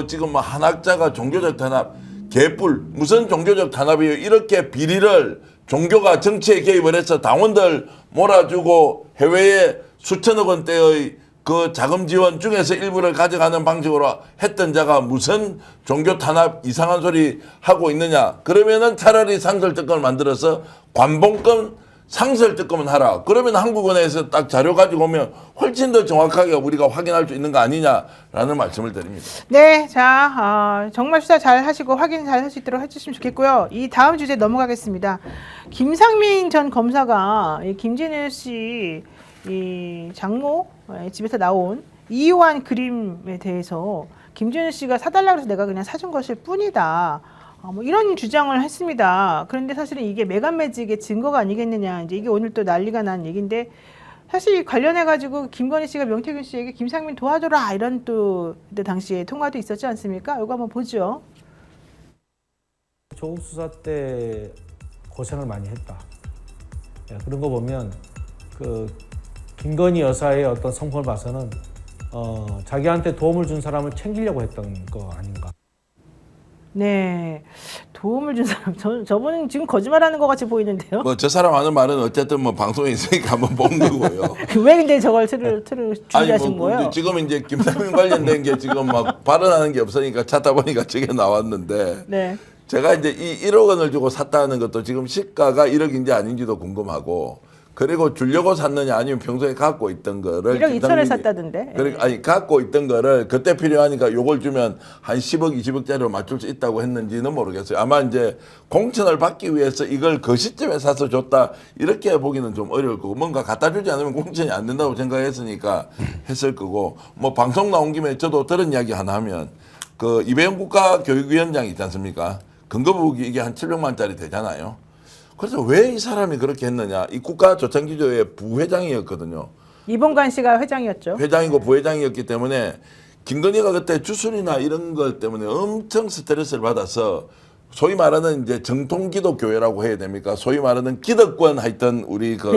지금 한학자가 종교적 탄압, 개뿔, 무슨 종교적 탄압이에요. 이렇게 비리를 종교가 정치에 개입을 해서 당원들 몰아주고 해외에 수천억 원대의 그 자금 지원 중에서 일부를 가져가는 방식으로 했던 자가 무슨 종교 탄압 이상한 소리 하고 있느냐. 그러면은 차라리 상설특검을 만들어서 관본권 상설특검은 하라. 그러면 한국은행에서 딱 자료 가지고 오면 훨씬 더 정확하게 우리가 확인할 수 있는 거 아니냐라는 말씀을 드립니다. 네, 자, 정말 수사 잘 하시고 확인 잘 할 수 있도록 해주시면 좋겠고요. 이 다음 주제 넘어가겠습니다. 김상민 전 검사가 이 김진일 씨 이 장모 집에서 나온 이완 그림에 대해서 김진일 씨가 사달라고 해서 내가 그냥 사준 것일 뿐이다. 뭐 이런 주장을 했습니다. 그런데 사실은 이게 매간매직의 증거가 아니겠느냐. 이제 이게 오늘 또 난리가 난 얘기인데 사실 관련해 가지고 김건희 씨가 명태균 씨에게 김상민 도와줘라 이런 또 그때 당시에 통화도 있었지 않습니까? 이거 한번 보죠. 조국 수사 때 고생을 많이 했다. 그런 거 보면 그 김건희 여사의 어떤 성품을 봐서는 자기한테 도움을 준 사람을 챙기려고 했던 거 아닌가. 네, 도움을 준 사람. 저분은 지금 거짓말하는 것 같이 보이는데요. 뭐 저 사람 하는 말은 어쨌든 뭐 방송에 있으니까 한번 본 거고요. 왜 근데 저걸 틀을 준비하신 뭐 거예요? 지금 이제 김상민 관련된 게 지금 막 발언하는 게 없으니까 찾다 보니까 저게 나왔는데 네. 제가 이제 이 1억 원을 주고 샀다는 것도 지금 시가가 1억인지 아닌지도 궁금하고 그리고 주려고 샀느냐 아니면 평소에 갖고 있던 거를 1억 2천에 김상민이- 샀다던데. 그러니까 아니 갖고 있던 거를 그때 필요하니까 요걸 주면 한 10억 20억짜리로 맞출 수 있다고 했는지는 모르겠어요. 아마 이제 공천을 받기 위해서 이걸 그 시점에 사서 줬다 이렇게 보기는 좀 어려울 거고 뭔가 갖다 주지 않으면 공천이 안 된다고 생각했으니까 했을 거고 뭐 방송 나온 김에 저도 들은 이야기 하나 하면 그 이배영 국가교육위원장 있지 않습니까? 근거부기 이게 한 700만짜리 되잖아요. 그래서 왜 이 사람이 그렇게 했느냐? 이 국가조창기조의 부회장이었거든요. 이봉관 씨가 회장이었죠. 회장이고 부회장이었기 때문에 김건희가 그때 주술이나 이런 것 때문에 엄청 스트레스를 받아서 소위 말하는 이제 정통기독교회라고 해야 됩니까? 소위 말하는 기득권 하여튼 우리 그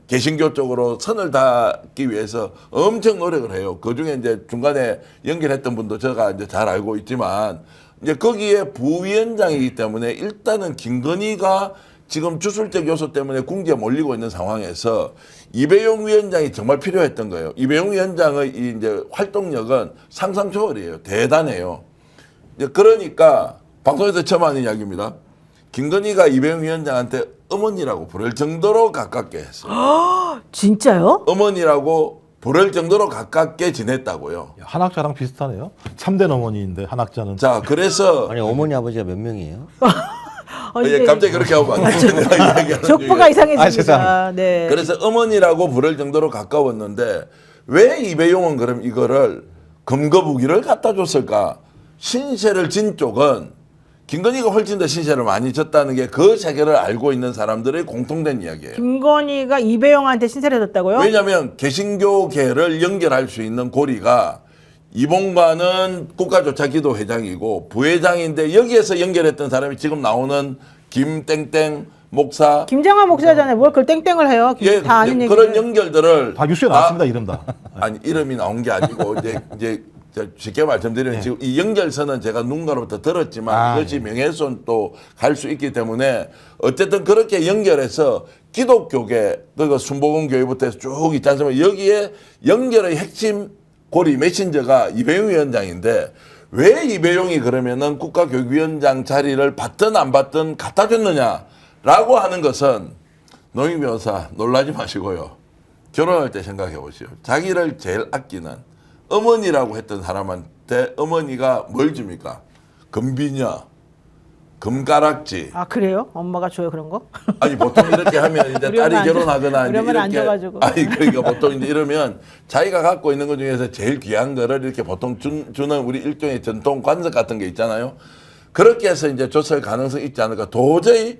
개신교 쪽으로 선을 닿기 위해서 엄청 노력을 해요. 그 중에 이제 중간에 연결했던 분도 제가 이제 잘 알고 있지만 이제 거기에 부위원장이기 때문에 일단은 김건희가 지금 주술적 요소 때문에 궁지에 몰리고 있는 상황에서 이배용 위원장이 정말 필요했던 거예요. 이배용 위원장의 이제 활동력은 상상 초월이에요. 대단해요. 이제 그러니까 방송에서 처음 하는 이야기입니다. 김건희가 이배용 위원장한테 어머니라고 부를 정도로 가깝게 했어요. 진짜요? 어머니라고 부를 정도로 가깝게 지냈다고요. 한학자랑 비슷하네요. 참된 어머니인데 한학자는. 자, 그래서 아니 어머니 아버지가 몇 명이에요? 예, 갑자기 그렇게 하면 안 되는 족보가 이상해집니다. 죄송합니다. 네. 그래서 어머니라고 부를 정도로 가까웠는데 왜 이배용은 그럼 이거를 검거부기를 갖다 줬을까? 신세를 진 쪽은 김건희가 훨씬 더 신세를 많이 졌다는 게 그 세계를 알고 있는 사람들의 공통된 이야기예요. 김건희가 이배영한테 신세를 졌다고요? 왜냐하면 개신교계를 연결할 수 있는 고리가 이봉관은 국가조차기도 회장이고 부회장인데 여기에서 연결했던 사람이 지금 나오는 김땡땡 목사. 김장한 목사잖아요. 뭘 그걸 땡땡을 해요? 예, 다 아는 얘기. 그런 연결들을 다 뉴스에 나왔습니다. 이름 다. 아니 이름이 나온 게 아니고 이제 쉽게 말씀드리면 지금 이 연결선은 제가 누군가로부터 들었지만 이것이 명예훼손 또 갈 수 있기 때문에 어쨌든 그렇게 연결해서 기독교계 그러니까 순복음교회부터 해서 쭉 있지 않습니까? 여기에 연결의 핵심 고리 메신저가 이배용 위원장인데 왜 이배용이 그러면은 국가교육위원장 자리를 받든 안 받든 갖다 줬느냐라고 하는 것은 노영 변호사 놀라지 마시고요. 결혼할 때 생각해 보시오. 자기를 제일 아끼는 어머니라고 했던 사람한테 어머니가 뭘 줍니까? 금비녀, 금가락지. 아 그래요? 엄마가 줘요 그런 거? 아니 보통 이렇게 하면 이제 우리 딸이 엄마 안 결혼하거나 우리 이제 엄마는 안 이렇게 줘가지고. 아니 그러니까 보통 이제 이러면 자기가 갖고 있는 것 중에서 제일 귀한 거를 이렇게 보통 주는 우리 일종의 전통 관습 같은 게 있잖아요. 그렇게 해서 이제 줬을 가능성이 있지 않을까. 도저히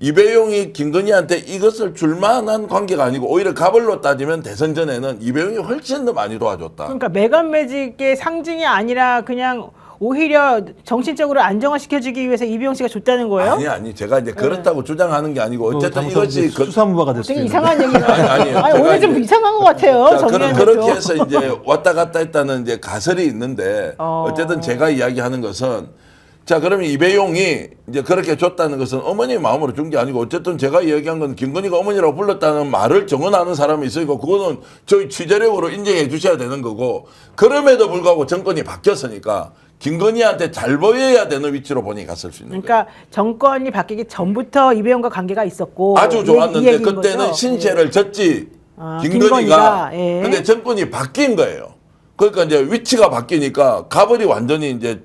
이배용이 김건희한테 이것을 줄 만한 관계가 아니고 오히려 가벌로 따지면 대선 전에는 이배용이 훨씬 더 많이 도와줬다. 그러니까 메간 매직의 상징이 아니라 그냥 오히려 정신적으로 안정화시켜주기 위해서 이비용 씨가 줬다는 거예요? 아니 제가 이제 그렇다고 주장하는 게 아니고 어쨌든 이것이 수사무바가 됐을 수 되게 있는. 이상한 얘기가 아니, 아니, 오늘 좀 이상한 것 같아요. 자, 정리하는 그렇게 것도. 해서 이제 왔다 갔다 했다는 이제 가설이 있는데 어쨌든 제가 이야기하는 것은 자 그러면 이배용이 이제 그렇게 줬다는 것은 어머니 마음으로 준 게 아니고 어쨌든 제가 이야기한 건 김건희가 어머니라고 불렀다는 말을 정언하는 사람이 있으니까 그거는 저희 취재력으로 인정해 주셔야 되는 거고 그럼에도 불구하고 정권이 바뀌었으니까 김건희한테 잘 보여야 되는 위치로 본인이 갔을 수 있는 거예요. 그러니까 정권이 바뀌기 전부터 이배용과 관계가 있었고 아주 이 좋았는데 얘기인 그때는 거죠? 신세를 졌지 아, 김건희가. 김건희가, 예. 근데 정권이 바뀐 거예요. 그러니까 이제 위치가 바뀌니까 가벌이 완전히 이제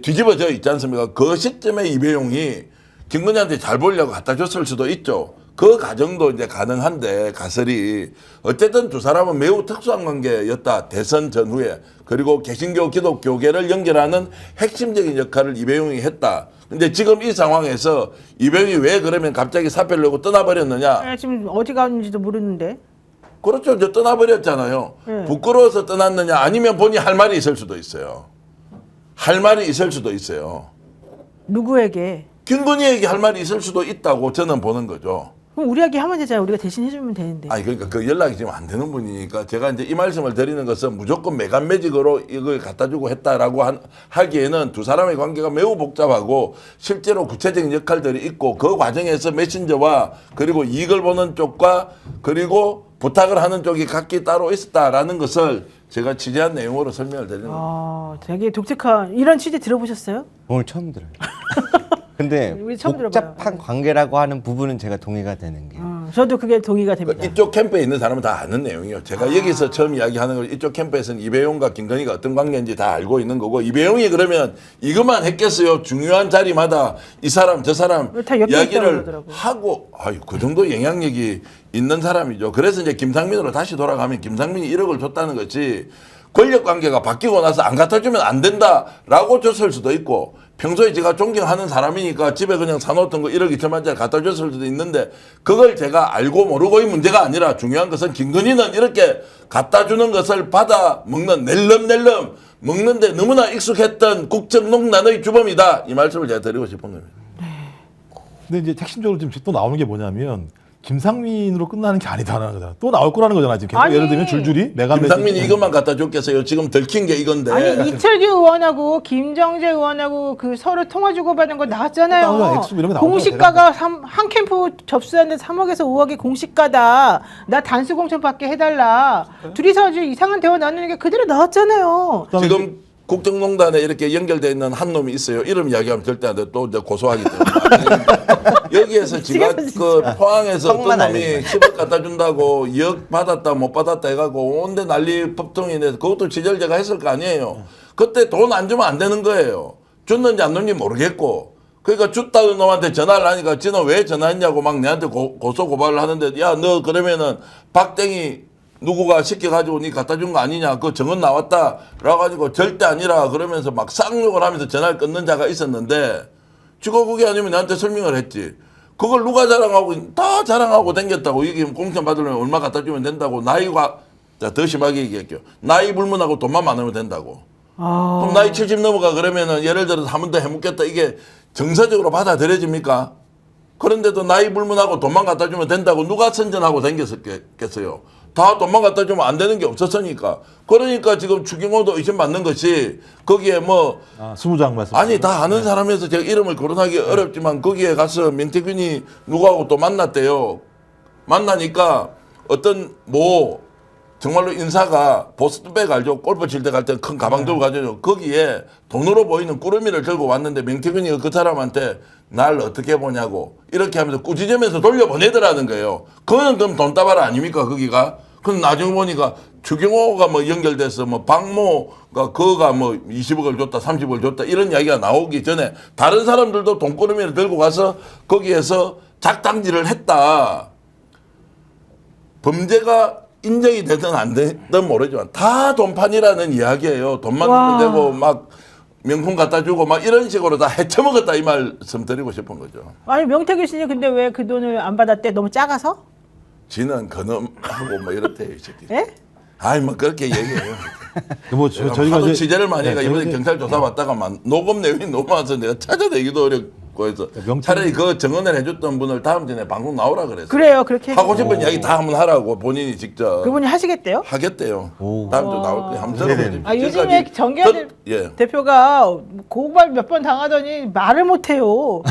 뒤집어져 있지 않습니까? 그 시점에 이배용이 김건희한테 잘 보려고 갖다 줬을 수도 있죠. 그 과정도 이제 가능한데 가설이 어쨌든 두 사람은 매우 특수한 관계였다. 대선 전후에. 그리고 개신교 기독교계를 연결하는 핵심적인 역할을 이배용이 했다. 근데 지금 이 상황에서 이배용이 왜 그러면 갑자기 사표를 내고 떠나버렸느냐? 예, 지금 어디 가는지도 모르는데. 그렇죠. 이제 떠나버렸잖아요. 네. 부끄러워서 떠났느냐 아니면 본인이 할 말이 있을 수도 있어요. 할 말이 있을 수도 있어요. 누구에게? 김건희에게 할 말이 있을 수도 있다고 저는 보는 거죠. 그럼 우리에게 하면 되잖아요. 우리가 대신 해주면 되는데. 아니 그러니까 그 연락이 지금 안 되는 분이니까 제가 이제 이 말씀을 드리는 것은 무조건 매간매직으로 이걸 갖다 주고 했다라고 하기에는 두 사람의 관계가 매우 복잡하고 실제로 구체적인 역할들이 있고 그 과정에서 메신저와 그리고 이익을 보는 쪽과 그리고 부탁을 하는 쪽이 각기 따로 있었다라는 것을 제가 취재한 내용으로 설명을 드리는 겁니다. 아, 되게 독특한 이런 취재 들어보셨어요? 오늘 처음 들어요. 근데 우리 처음 복잡한 들어봐요. 관계라고 하는 부분은 제가 동의가 되는 게 저도 그게 동의가 됩니다. 이쪽 캠프에 있는 사람은 다 아는 내용이요. 제가 여기서 처음 이야기하는 걸 이쪽 캠프에서는 이배용과 김건희가 어떤 관계인지 다 알고 있는 거고 이배용이 그러면 이것만 했겠어요. 중요한 자리마다 이 사람 저 사람 다 엮여 있다고 이야기를 그러더라고요. 하고 아유 그 정도 영향력이 있는 사람이죠. 그래서 이제 김상민으로 다시 돌아가면 김상민이 1억을 줬다는 것이 권력 관계가 바뀌고 나서 안 갖다 주면 안 된다라고 줬을 수도 있고 평소에 제가 존경하는 사람이니까 집에 그냥 사놓던 거 1억 2천만짜리 갖다 줬을 수도 있는데 그걸 제가 알고 모르고의 문제가 아니라 중요한 것은 김건희는 이렇게 갖다 주는 것을 받아 먹는 낼름낼름 먹는데 너무나 익숙했던 국정농단의 주범이다. 이 말씀을 제가 드리고 싶은 겁니다. 근데 이제 핵심적으로 지금 또 나오는 게 뭐냐면 김상민으로 끝나는 게 아니다라는 거잖아. 또 나올 거라는 거잖아. 지금 계속 아니, 예를 들면 줄줄이 메간 김상민이 이것만 갖다 줬겠어요. 지금 들킨 게 이건데. 아니 이철규 의원하고 김정재 의원하고 그 서로 통화 주고받은 거 나왔잖아요. 나오잖아. 액수 이런 거 나오잖아. 공시가가 한 캠프 접수하는데 3억에서 5억의 공시가다. 나 단수 공천 받게 해달라. 둘이서 아주 이상한 대화 나누는 게 그대로 나왔잖아요. 지금 국정농단에 이렇게 연결되어 있는 한 놈이 있어요. 이름 이야기하면 절대 안 돼. 또 이제 고소하기 때문에. 여기에서 지가 그 포항에서 어떤 성만 놈이 알리지 10억 갖다 준다고 2억 받았다 못 받았다 해가고 온데 난리 법통이 내서 그것도 취재를 제가 했을 거 아니에요. 그때 돈 안 주면 안 되는 거예요. 줬는지 안 줬는지 모르겠고. 그러니까 줬다는 놈한테 전화를 하니까 지는 왜 전화했냐고 막 내한테 고소 고발을 하는데 야 너 그러면은 박땡이 누구가 시켜가지고 니 갖다 준 거 아니냐 그 정은 나왔다 라고 가지고 절대 아니라 그러면서 막 쌍욕을 하면서 전화를 끊는 자가 있었는데 지가 그게 아니면 나한테 설명을 했지. 그걸 누가 자랑하고 다 자랑하고 댕겼다고 이게 공천 받으려면 얼마 갖다 주면 된다고 나이가 자, 더 심하게 얘기할게요. 나이 불문하고 돈만 많으면 된다고. 아. 그럼 나이 70 넘어가 그러면은 예를 들어서 한 번 더 해먹겠다. 이게 정서적으로 받아들여집니까? 그런데도 나이 불문하고 돈만 갖다 주면 된다고 누가 선전하고 댕겼었겠어요? 다 돈만 갖다 주면 안 되는 게 없었으니까. 그러니까 지금 추경호도 의심받는 것이 거기에 뭐 수무장 말씀. 아니 다 아는 사람에서 제가 이름을 거론하기 어렵지만 거기에 가서 명태균이 누구하고 또 만났대요. 만나니까 어떤 뭐 정말로 인사가 보스백 알죠? 골프 칠 때 갈 때 큰 가방 들고 가죠. 거기에 돈으로 보이는 꾸러미를 들고 왔는데 명태균이가 그 사람한테 날 어떻게 보냐고 이렇게 하면서 꾸짖으면서 돌려보내더라는 거예요. 그거는 그럼 돈다발 아닙니까 거기가? 그럼 나중에 보니까 추경호가 뭐 연결돼서 뭐 박모가 그거가 뭐 20억을 줬다 30억을 줬다 이런 이야기가 나오기 전에 다른 사람들도 돈꾸러미를 들고 가서 거기에서 작당질을 했다. 범죄가 인정이 되든 안 되든 모르지만 다 돈판이라는 이야기예요. 돈만 주면 되고 막 명품 갖다 주고 막 이런 식으로 다 헤쳐먹었다 이 말씀 드리고 싶은 거죠. 아니 명태균 씨는 근데 왜 그 돈을 안 받았대? 너무 작아서? 지는 그놈하고 뭐 이렇대요 이 새끼. 예? 아이 뭐 그렇게 얘기해요. 뭐 저희가 하도 이제 취재를 많이 해가 이번에 저희가 경찰 조사 받다가 녹음 내용이 너무 많아서 내가 찾아내기도 어렵고 해서 차라리 그 증언을 해줬던 분을 다음 전에 방송 나오라 그랬어요. 그래요, 그렇게 하고 싶은 이야기 다 한번 하라고 본인이 직접 그분이 하시겠대요? 하겠대요. 다음 주 나올 때 한번 들어보죠. 아 요즘에 정계현 예. 대표가 고발 몇 번 당하더니 말을 못해요.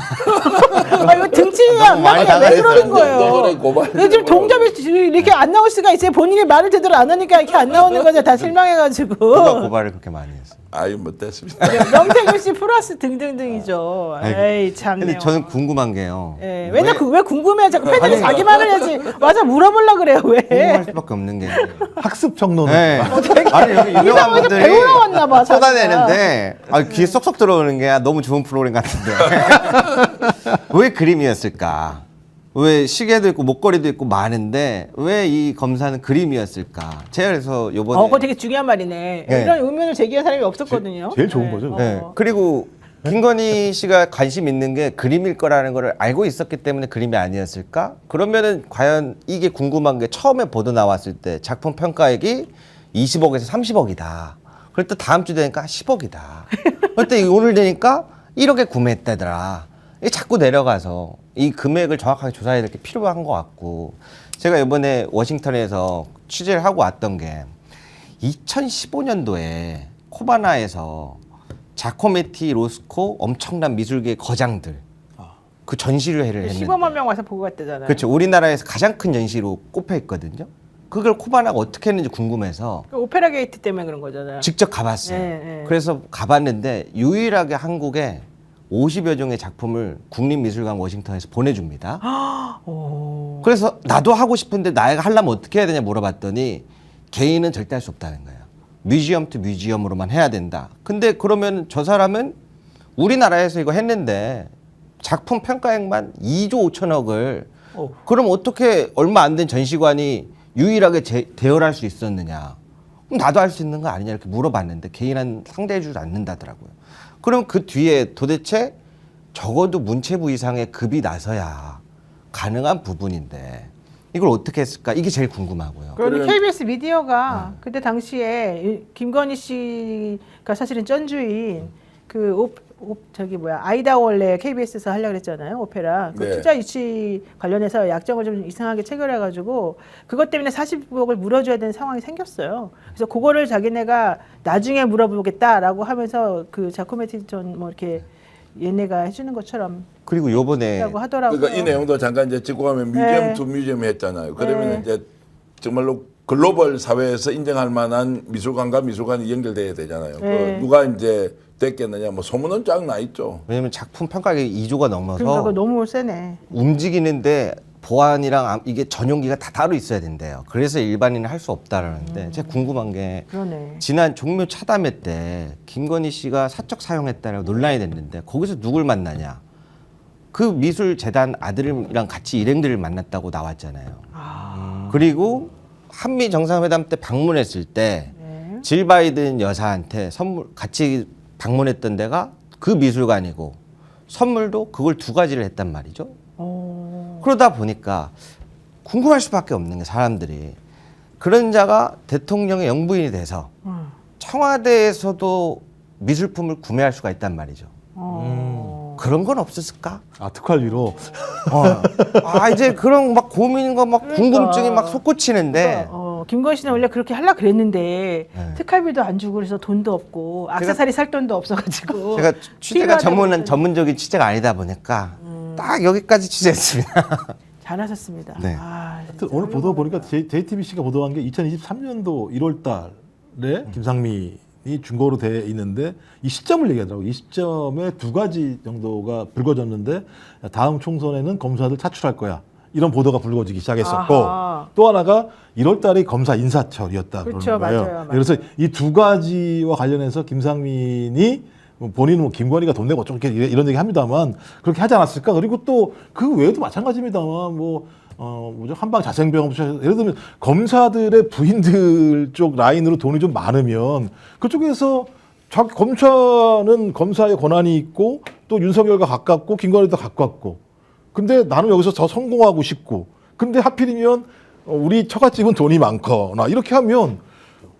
아 이거 등치가 안 많이 나게 왜 그러는 너번에 거예요? 고발. 요즘 동접이 이렇게 안 나올 수가 있어요. 본인이 말을 제대로 안 하니까 이렇게 안 나오는 거죠. 다 실망해가지고. 누가 고발을 그렇게 많이 했어요? 아유 뭐 됐습니다. 명태균 씨 플러스 등등등이죠. 에이 참네요. 근데 저는 궁금한 게요. 예, 왜냐 왜 궁금해? 자꾸 팬들이 자기 말을 해야지. 맞아 물어보려 그래요 왜? 궁금할 수밖에 없는 게. 학습 평론. 네. 아니 여기 유명한 이상하게 분들이 배우러 왔나 봐, 자기가. 쏟아내는데 귀에 쏙쏙 들어오는 게 너무 좋은 프로그램 같은데 왜 그림이었을까? 왜 시계도 있고 목걸이도 있고 많은데 왜 이 검사는 그림이었을까? 제가 그래서 요번에 그거 되게 중요한 말이네. 네. 이런 의문을 제기한 사람이 없었거든요. 제일 좋은 거죠. 네. 그리고 김건희 씨가 관심 있는 게 그림일 거라는 걸 알고 있었기 때문에 그림이 아니었을까? 그러면은 과연 이게 궁금한 게 처음에 보도 나왔을 때 작품 평가액이 20억에서 30억이다. 그럴 때 다음 주 되니까 10억이다. 그럴 때 오늘 되니까 1억에 구매했다더라. 이게 자꾸 내려가서 이 금액을 정확하게 조사해야 될 게 필요한 것 같고 제가 이번에 워싱턴에서 취재를 하고 왔던 게 2015년도에 코바나에서 자코메티, 로스코 엄청난 미술계 거장들 그 전시회를 했는데 15만 명 와서 보고 갔다잖아요. 그렇죠. 우리나라에서 가장 큰 전시로 꼽혀 있거든요. 그걸 코바나가 어떻게 했는지 궁금해서 그 오페라 게이트 때문에 그런 거잖아요. 직접 가봤어요. 네, 네. 그래서 가봤는데 유일하게 한국에 50여 종의 작품을 국립미술관 워싱턴에서 보내줍니다. 오. 그래서 나도 하고 싶은데 나이가 하려면 어떻게 해야 되냐 물어봤더니 개인은 절대 할 수 없다는 거예요. 뮤지엄 투 뮤지엄으로만 해야 된다. 근데 그러면 저 사람은 우리나라에서 이거 했는데 작품 평가액만 2조 5천억을 그럼 어떻게 얼마 안 된 전시관이 유일하게 대여할 수 있었느냐. 그럼 나도 할 수 있는 거 아니냐 이렇게 물어봤는데 개인은 상대해 주지 않는다더라고요. 그럼 그 뒤에 도대체 적어도 문체부 이상의 급이 나서야 가능한 부분인데 이걸 어떻게 했을까? 이게 제일 궁금하고요. 그러니 KBS 미디어가 그때 당시에 김건희 씨가 사실은 전주인 그 저기 뭐야 아이다 월레 KBS에서 하려고 그랬잖아요 오페라 그 네. 투자 유치 관련해서 약정을 좀 이상하게 체결해가지고 그것 때문에 40억을 물어줘야 되는 상황이 생겼어요. 그래서 그거를 자기네가 나중에 물어보겠다라고 하면서 그 자코메티전 뭐 이렇게 얘네가 해주는 것처럼 그리고 요번에 라고 하더라고요. 그러니까 이 내용도 잠깐 이제 짚고 가면 뮤지엄 네. 투 뮤지엄 했잖아요. 그러면 네. 이제 정말로 글로벌 사회에서 인정할 만한 미술관과 미술관이 연결돼야 되잖아요. 네. 그 누가 이제 됐겠느냐 뭐 소문은 쫙 나 있죠. 왜냐면 작품 평가액이 2조가 넘어서 그러니까 그거 너무 세네. 움직이는데 보안이랑 이게 전용기가 다 따로 있어야 된대요. 그래서 일반인은 할 수 없다라는데 제가 궁금한 게 그러네. 지난 종묘 차담회 때 김건희 씨가 사적 사용했다라고 논란이 됐는데 거기서 누굴 만나냐? 그 미술재단 아들이랑 같이 일행들을 만났다고 나왔잖아요. 그리고 한미 정상회담 때 방문했을 때 네. 질 바이든 여사한테 선물 같이 방문했던 데가 그 미술관이고 선물도 그걸 2가지를 했단 말이죠. 그러다 보니까 궁금할 수밖에 없는 게 사람들이 그런 자가 대통령의 영부인이 돼서 청와대에서도 미술품을 구매할 수가 있단 말이죠. 그런 건 없었을까? 아, 특활비로. 이제 그런 막 고민과 막 그러니까. 궁금증이 막 솟구치는데 김건희 씨는 원래 그렇게 하려고 그랬는데 네. 특활비도 안 주고 그래서 돈도 없고 액세서리 살 돈도 없어가지고 제가 취재가 필요하다고 전문적인 취재가 아니다 보니까 딱 여기까지 취재했습니다. 잘하셨습니다. 네. 하여튼 오늘 보도 보니까 JTBC가 보도한 게 2023년도 1월 달에 김상민이 준거로 돼 있는데 이 시점을 얘기하더라고요. 이 시점에 두 가지 정도가 불거졌는데 다음 총선에는 검사들 차출할 거야. 이런 보도가 불거지기 시작했었고 아하. 또 하나가 1월 달이 검사 인사철이었다. 그렇죠. 그러는 거예요. 맞아요. 그래서 이 두 가지와 관련해서 김상민이 본인은 뭐 김건희가 돈 내고 어쩌고 이런 얘기 합니다만 그렇게 하지 않았을까? 그리고 또 그 외에도 마찬가지입니다만 뭐죠? 한방 자생병 예를 들면 검사들의 부인들 쪽 라인으로 돈이 좀 많으면 그쪽에서 검사는 검사의 권한이 있고 또 윤석열과 가깝고 김건희도 가깝고 근데 나는 여기서 더 성공하고 싶고 근데 하필이면 우리 처갓집은 돈이 많거나 이렇게 하면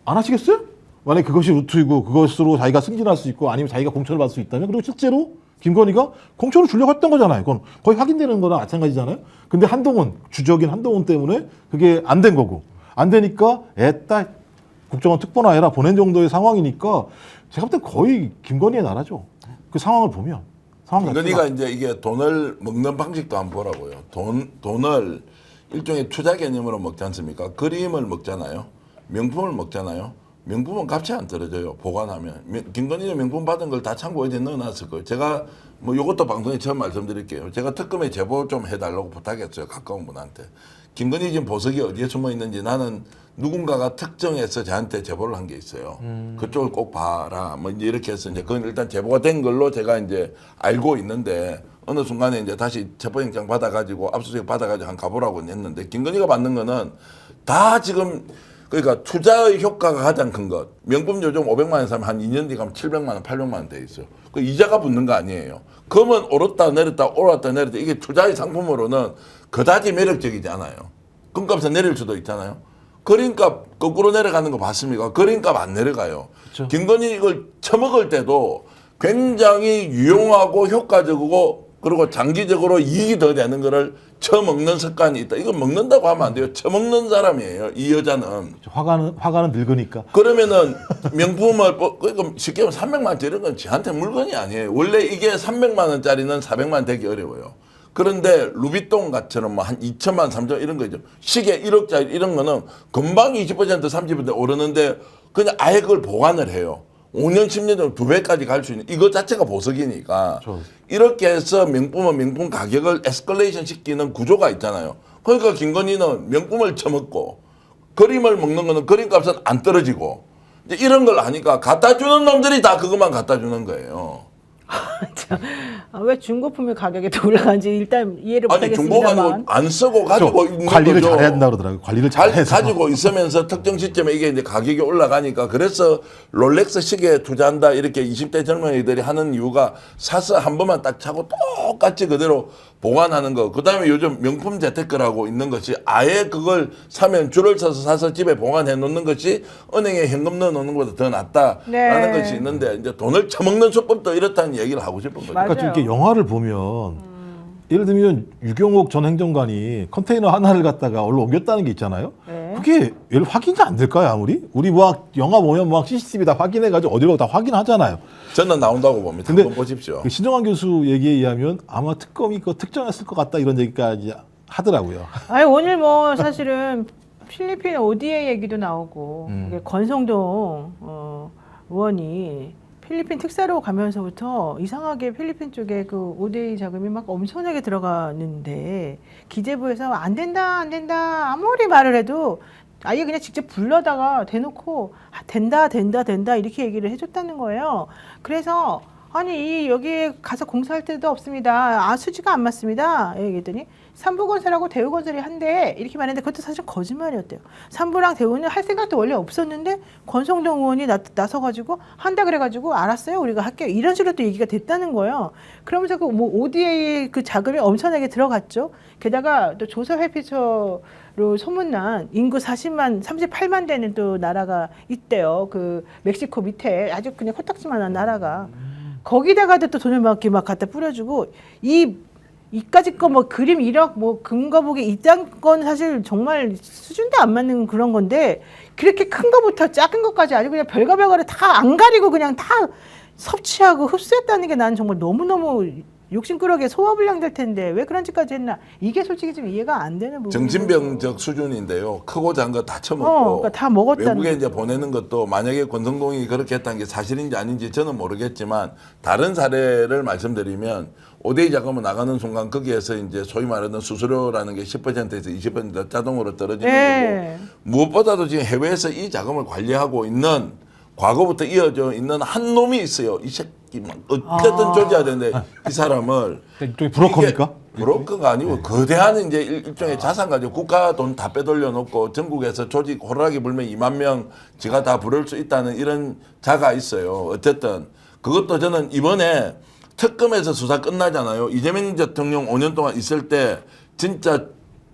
안 하시겠어요? 만약에 그것이 루트이고 그것으로 자기가 승진할 수 있고 아니면 자기가 공천을 받을 수 있다면 그리고 실제로 김건희가 공천을 주려고 했던 거잖아요. 그건 거의 확인되는 거나 마찬가지잖아요. 근데 한동훈, 주적인 한동훈 때문에 그게 안 된 거고 안 되니까 애따 국정원 특보나 해라 보낸 정도의 상황이니까 제가 볼 때 거의 김건희의 나라죠. 그 상황을 보면. 상황 김건희가 자체가. 이제 이게 돈을 먹는 방식도 한번 보라고요. 돈을 일종의 투자 개념으로 먹지 않습니까? 그림을 먹잖아요. 명품을 먹잖아요. 명품은 값이 안 떨어져요. 보관하면. 김건희는 명품 받은 걸 다 창고에 넣어놨을 거예요. 제가 뭐 이것도 방송에 처음 말씀드릴게요. 제가 특검에 제보 좀 해달라고 부탁했어요. 가까운 분한테. 김건희 지금 보석이 어디에 숨어 있는지 나는 누군가가 특정해서 저한테 제보를 한 게 있어요. 그쪽을 꼭 봐라. 뭐 이제 이렇게 해서 이제 그건 일단 제보가 된 걸로 제가 이제 알고 있는데 어느 순간에 이제 다시 체포영장 받아가지고 압수수색 받아가지고 한 가보라고 했는데 김건희가 받는 거는 다 지금 그러니까 투자의 효과가 가장 큰 것. 명품 요즘 500만 원 사면 한 2년 뒤 가면 700만 원, 800만 원 돼 있어요. 그 이자가 붙는 거 아니에요. 금은 오르다 내렸다 오르다 내렸다 이게 투자의 상품으로는 그다지 매력적이지 않아요. 금값은 내릴 수도 있잖아요. 금값 거꾸로 내려가는 거 봤습니까? 금값 안 내려가요. 그렇죠. 김건희 이걸 처먹을 때도 굉장히 유용하고 효과적이고 그리고 장기적으로 이익이 더 되는 거를 처먹는 습관이 있다. 이거 먹는다고 하면 안 돼요. 처먹는 사람이에요. 이 여자는. 화가는 늙으니까. 그러면은 명품을 그러니까 쉽게 말하면 300만 원짜리 이런 건 저한테 물건이 아니에요. 원래 이게 300만 원짜리는 400만 원 되기 어려워요. 그런데 루비통 같처럼 뭐 한 2천만 원, 3천 이런 거죠. 시계 1억짜리 이런 거는 금방 20% 30% 오르는데 그냥 아예 그걸 보관을 해요. 5년, 10년 정도 2배까지 갈 수 있는 이거 자체가 보석이니까 그렇죠. 이렇게 해서 명품은 명품 가격을 에스컬레이션 시키는 구조가 있잖아요. 그러니까 김건희는 명품을 처먹고 그림을 먹는 거는 그림값은 안 떨어지고 이제 이런 걸 아니까 갖다 주는 놈들이 다 그것만 갖다 주는 거예요. 왜 중고품의 가격이 더 올라간지 일단 이해를 아니 중고가 아니고 못하겠습니다만 안 쓰고 가지고 있는 관리를 거죠. 잘해야 된다 그러더라고요. 관리를 잘 잘해서. 가지고 있으면서 특정 시점에 이게 이제 가격이 올라가니까 그래서 롤렉스 시계에 투자한다 이렇게 20대 젊은이들이 하는 이유가 사서 한 번만 딱 차고 똑같이 그대로 보관하는 거. 그다음에 요즘 명품 재테크라고 있는 것이 아예 그걸 사면 줄을 서서 사서 집에 보관해 놓는 것이 은행에 현금 넣어 놓는 것보다 더 낫다라는 네. 것이 있는데 이제 돈을 처먹는 수법도 이렇다는 얘기를 하고 싶은 거죠. 맞아요. 그러니까 좀 이렇게 영화를 보면 예를 들면 유경옥 전 행정관이 컨테이너 하나를 갖다가 얼른 옮겼다는 게 있잖아요. 네. 그게 예를 확인이 안 될까요, 아무리? 우리 막 영화 보면 막 CCTV 다 확인해가지고 어디로 다 확인하잖아요. 저는 나온다고 봅니다. 근데 한번 보십시오. 그 신정환 교수 얘기에 의하면 아마 특검이 그거 특정했을 것 같다 이런 얘기까지 하더라고요. 아니 오늘 뭐 사실은 필리핀 ODA 얘기도 나오고 이게 권성동 의원이 필리핀 특사로 가면서부터 이상하게 필리핀 쪽에 그 ODA 자금이 막 엄청나게 들어가는데 기재부에서 안 된다 아무리 말을 해도 아예 그냥 직접 불러다가 대놓고 된다 이렇게 얘기를 해줬다는 거예요. 그래서 아니 여기에 가서 공사할 데도 없습니다. 아 수지가 안 맞습니다. 얘기했더니 삼부건설하고 대우건설이 한대 이렇게 말했는데 그것도 사실 거짓말이었대요. 삼부랑 대우는 할 생각도 원래 없었는데 권성동 의원이 나서가지고 한다 그래가지고 알았어요 우리가 할게요 이런 식으로 또 얘기가 됐다는 거예요. 그러면서 그 뭐 ODA 그 자금이 엄청나게 들어갔죠. 게다가 또 조서 회피처로 소문난 인구 38만 되는 또 나라가 있대요. 그 멕시코 밑에 아주 그냥 코딱지만한 나라가 거기다가도 또 돈을 막 이렇게 막 갖다 뿌려주고 이까짓 거 뭐 그림 1억 뭐 금거북이 이딴 건 사실 정말 수준도 안 맞는 그런 건데 그렇게 큰 거부터 작은 것까지 아주 그냥 별거 별거를 다 안 가리고 그냥 다 섭취하고 흡수했다는 게 나는 정말 너무너무 욕심꾸러기에 소화불량 될 텐데 왜 그런 짓까지 했나 이게 솔직히 좀 이해가 안 되는 부분. 정신병적 수준인데요. 크고 작은 거 다 처먹고 그러니까 다 먹었다는 외국에 이제 보내는 것도 만약에 권성동이 그렇게 했다는 게 사실인지 아닌지 저는 모르겠지만 다른 사례를 말씀드리면 ODA 자금을 나가는 순간 거기에서 이제 소위 말하는 수수료라는 게 10%에서 20% 자동으로 떨어지는 네. 거고 무엇보다도 지금 해외에서 이 자금을 관리하고 있는 과거부터 이어져 있는 한 놈이 있어요. 이 새끼 막 어떻게든 조져야 되는데 이 사람을 일종의 브로커입니까? 이게 브로커가 아니고 거대한 이제 일종의 자산 가지고 국가 돈 다 빼돌려 놓고 전국에서 조직 호루라기 불면 2만 명 지가 다 부를 수 있다는 이런 자가 있어요. 어쨌든 그것도 저는 이번에 특검에서 수사 끝나잖아요. 이재명 대통령 5년 동안 있을 때 진짜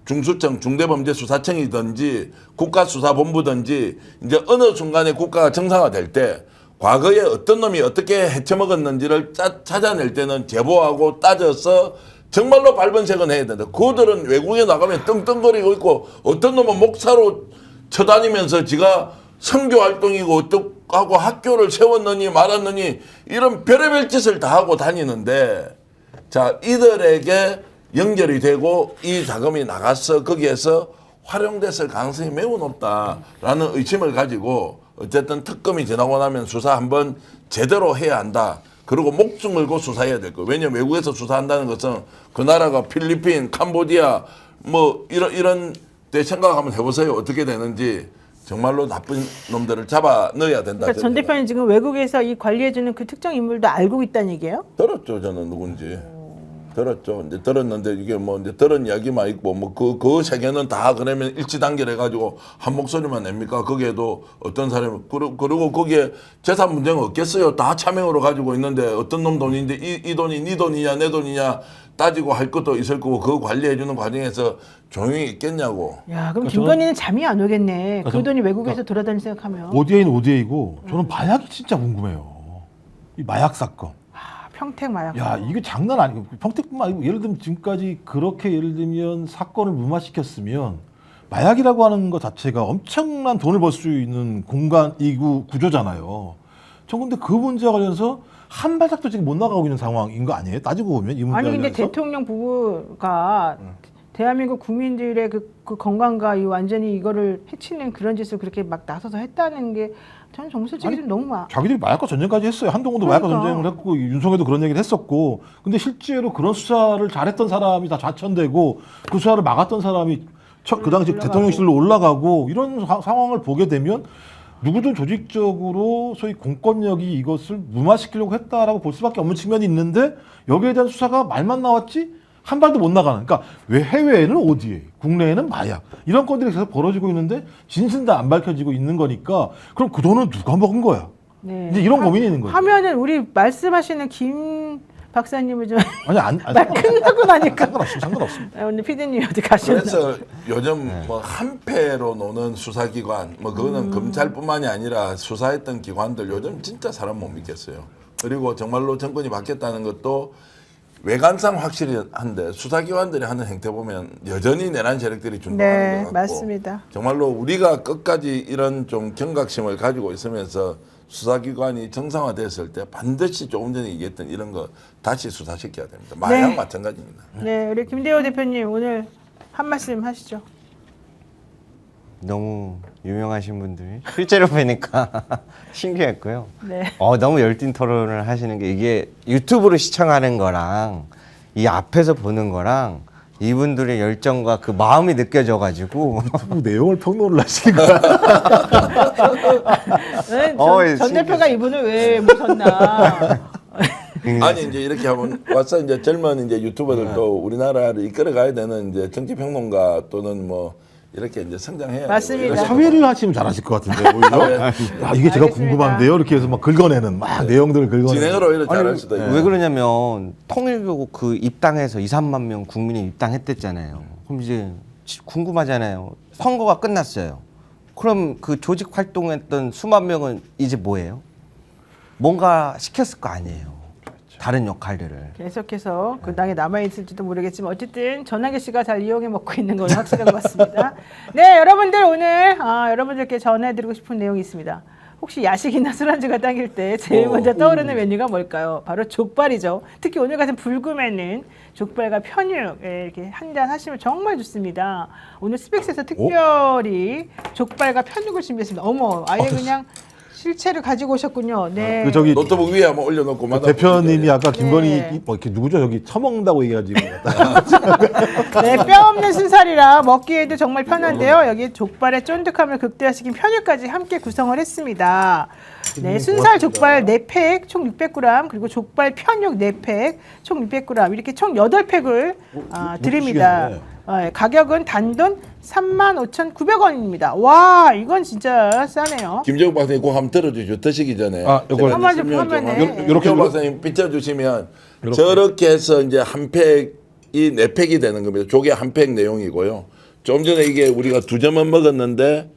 중수청 중대범죄수사청이든지 국가수사본부든지 이제 어느 순간에 국가가 정상화될 때 과거에 어떤 놈이 어떻게 헤쳐먹었는지를 찾아낼 때는 제보하고 따져서 정말로 발본색은 해야 된다. 그들은 외국에 나가면 떵떵거리고 있고 어떤 놈은 목사로 쳐다니면서 지가 선교 활동이고 어떡하고 학교를 세웠느니 말았느니 이런 별의별 짓을 다 하고 다니는데 자 이들에게 연결이 되고 이 자금이 나가서 거기에서 활용됐을 가능성이 매우 높다라는 의심을 가지고 어쨌든 특검이 지나고 나면 수사 한번 제대로 해야 한다. 그리고 목숨 걸고 수사해야 될 거예요. 왜냐하면 외국에서 수사한다는 것은 그 나라가 필리핀, 캄보디아 뭐 이런 데 생각 한번 해보세요. 어떻게 되는지. 정말로 나쁜 놈들을 잡아 넣어야 된다. 그러니까 전 대표님 지금 외국에서 이 관리해주는 그 특정 인물도 알고 있다는 얘기예요? 들었죠, 저는 누군지. 들었죠. 이제 들었는데 이게 뭐 이제 들은 이야기만 있고 뭐 그 세계는 다 그러면 일치단결해 가지고 한 목소리만 냅니까? 거기에도 어떤 사람이 그리고 거기에 재산 문제가 없겠어요. 다 차명으로 가지고 있는데 어떤 놈 돈인데 이 돈이 네 돈이냐 내 돈이냐 따지고 할 것도 있을 거고 그 관리해 주는 과정에서 조용히 있겠냐고. 야, 그럼 그러니까 김건희는 잠이 안 오겠네. 그러니까 그 돈이 외국에서 돌아다닐 생각하면. ODA는 ODA이고 저는 마약이 진짜 궁금해요. 이 마약 사건. 아, 평택 마약. 야 이게 장난 아니고 평택뿐만 아니고 예를 들면 지금까지 그렇게 예를 들면 사건을 무마시켰으면 마약이라고 하는 것 자체가 엄청난 돈을 벌 수 있는 공간이고 구조잖아요. 전 근데 그 문제와 관련해서 한 발짝도 지금 못 나가고 있는 상황인 거 아니에요? 따지고 보면 이 문제와 아니 근데 관련해서? 대통령 부부가 대한민국 국민들의 그 건강과 이 완전히 이거를 해치는 그런 짓을 그렇게 막 나서서 했다는 게 저는 정말 솔직히 좀 너무 자기들이 마약과 전쟁까지 했어요. 한동훈도 그러니까. 마약과 전쟁을 했고 윤석열도 그런 얘기를 했었고 근데 실제로 그런 수사를 잘했던 사람이 다 좌천되고 그 수사를 막았던 사람이 그 당시 올라가고. 대통령실로 올라가고 이런 상황을 보게 되면 누구든 조직적으로 소위 공권력이 이것을 무마시키려고 했다라고 볼 수밖에 없는 측면이 있는데 여기에 대한 수사가 말만 나왔지 한 발도 못 나가는. 그러니까 왜 해외에는 ODA, 국내에는 마약 이런 건들이 계속 벌어지고 있는데 진실은 다 안 밝혀지고 있는 거니까 그럼 그 돈은 누가 먹은 거야? 네. 이제 이런 고민이 있는 거예요. 하면은 우리 말씀하시는 김 박사님을 좀 아니 말 끝나고 나니까 상관없습니다. 오늘 피디님 어디 가셨나? 그래서 요즘 뭐 한패로 노는 수사기관 뭐 그거는 검찰뿐만이 아니라 수사했던 기관들 요즘 진짜 사람 못 믿겠어요. 그리고 정말로 정권이 바뀌었다는 것도 외관상 확실히 한데 수사기관들이 하는 행태 보면 여전히 내란 세력들이 준동하는 네, 것 같고 맞습니다. 정말로 우리가 끝까지 이런 좀 경각심을 가지고 있으면서 수사기관이 정상화됐을 때 반드시 조금 전에 얘기했던 이런 거 다시 수사시켜야 됩니다. 마약 네. 마찬가지입니다. 네, 우리 김대호 대표님 오늘 한 말씀 하시죠. 너무 유명하신 분들이 실제로 뵈니까 신기했고요. 네. 너무 열띤 토론을 하시는 게 이게 유튜브로 시청하는 거랑 이 앞에서 보는 거랑 이분들의 열정과 그 마음이 느껴져가지고 유튜브 내용을 평론을 하시는 거야. 네, 전 신기했어요. 대표가 이분을 왜 모셨나? 아니 이제 이렇게 하면 와서 이제 젊은 이제 유튜버들도 우리나라를 이끌어가야 되는 이제 정치 평론가 또는 뭐 이렇게 이제 성장해야 맞습니다. 되고 사회를 하시면 잘하실 것 같은데 오히려. 아, 이게 제가 알겠습니다. 궁금한데요. 이렇게 해서 막 긁어내는 막 내용들을 긁어내는. 진행을 오히려 잘할 수도 있고. 왜 그러냐면 통일교 그 입당해서 2, 3만 명 국민이 입당했댔잖아요. 그럼 이제 궁금하잖아요. 선거가 끝났어요. 그럼 그 조직 활동했던 수만 명은 이제 뭐예요? 뭔가 시켰을 거 아니에요. 다른 역할들을. 계속해서 그 당에 남아있을지도 모르겠지만 어쨌든 전하계 씨가 잘 이용해 먹고 있는 건 확실한 것 같습니다. 네, 여러분들 오늘 여러분들께 전해드리고 싶은 내용이 있습니다. 혹시 야식이나 술안주가 당길 때 제일 먼저 떠오르는 메뉴가 뭘까요? 바로 족발이죠. 특히 오늘 같은 불금에는 족발과 편육 이렇게 한잔 하시면 정말 좋습니다. 오늘 스펙스에서 특별히 족발과 편육을 준비했습니다. 어머, 아예 그냥 실체를 가지고 오셨군요. 네. 그 저기 노트북 위에 한번 올려놓고 그 대표님이 아까 김건희 네. 뭐 이렇게 누구죠? 저기 처먹는다고 얘기하지. 네, 뼈 없는 순살이라 먹기에도 정말 편한데요. 여기 족발의 쫀득함을 극대화시킨 편육까지 함께 구성을 했습니다. 네, 순살 족발 4팩 총 600g 그리고 족발 편육 4팩 총 600g 이렇게 총 8팩을 드립니다. 가격은 단돈 35,900원입니다. 와, 이건 진짜 싸네요. 김정욱 박사님 꼭 한번 들어주죠. 드시기 전에. 아, 요걸 한번 좀 설명 화면에. 하고. 요렇게 김정욱 박사님 비춰주시면 저렇게 해서 이제 한 팩이 4팩이 되는 겁니다. 조개 한 팩 내용이고요. 좀 전에 이게 우리가 2점은 먹었는데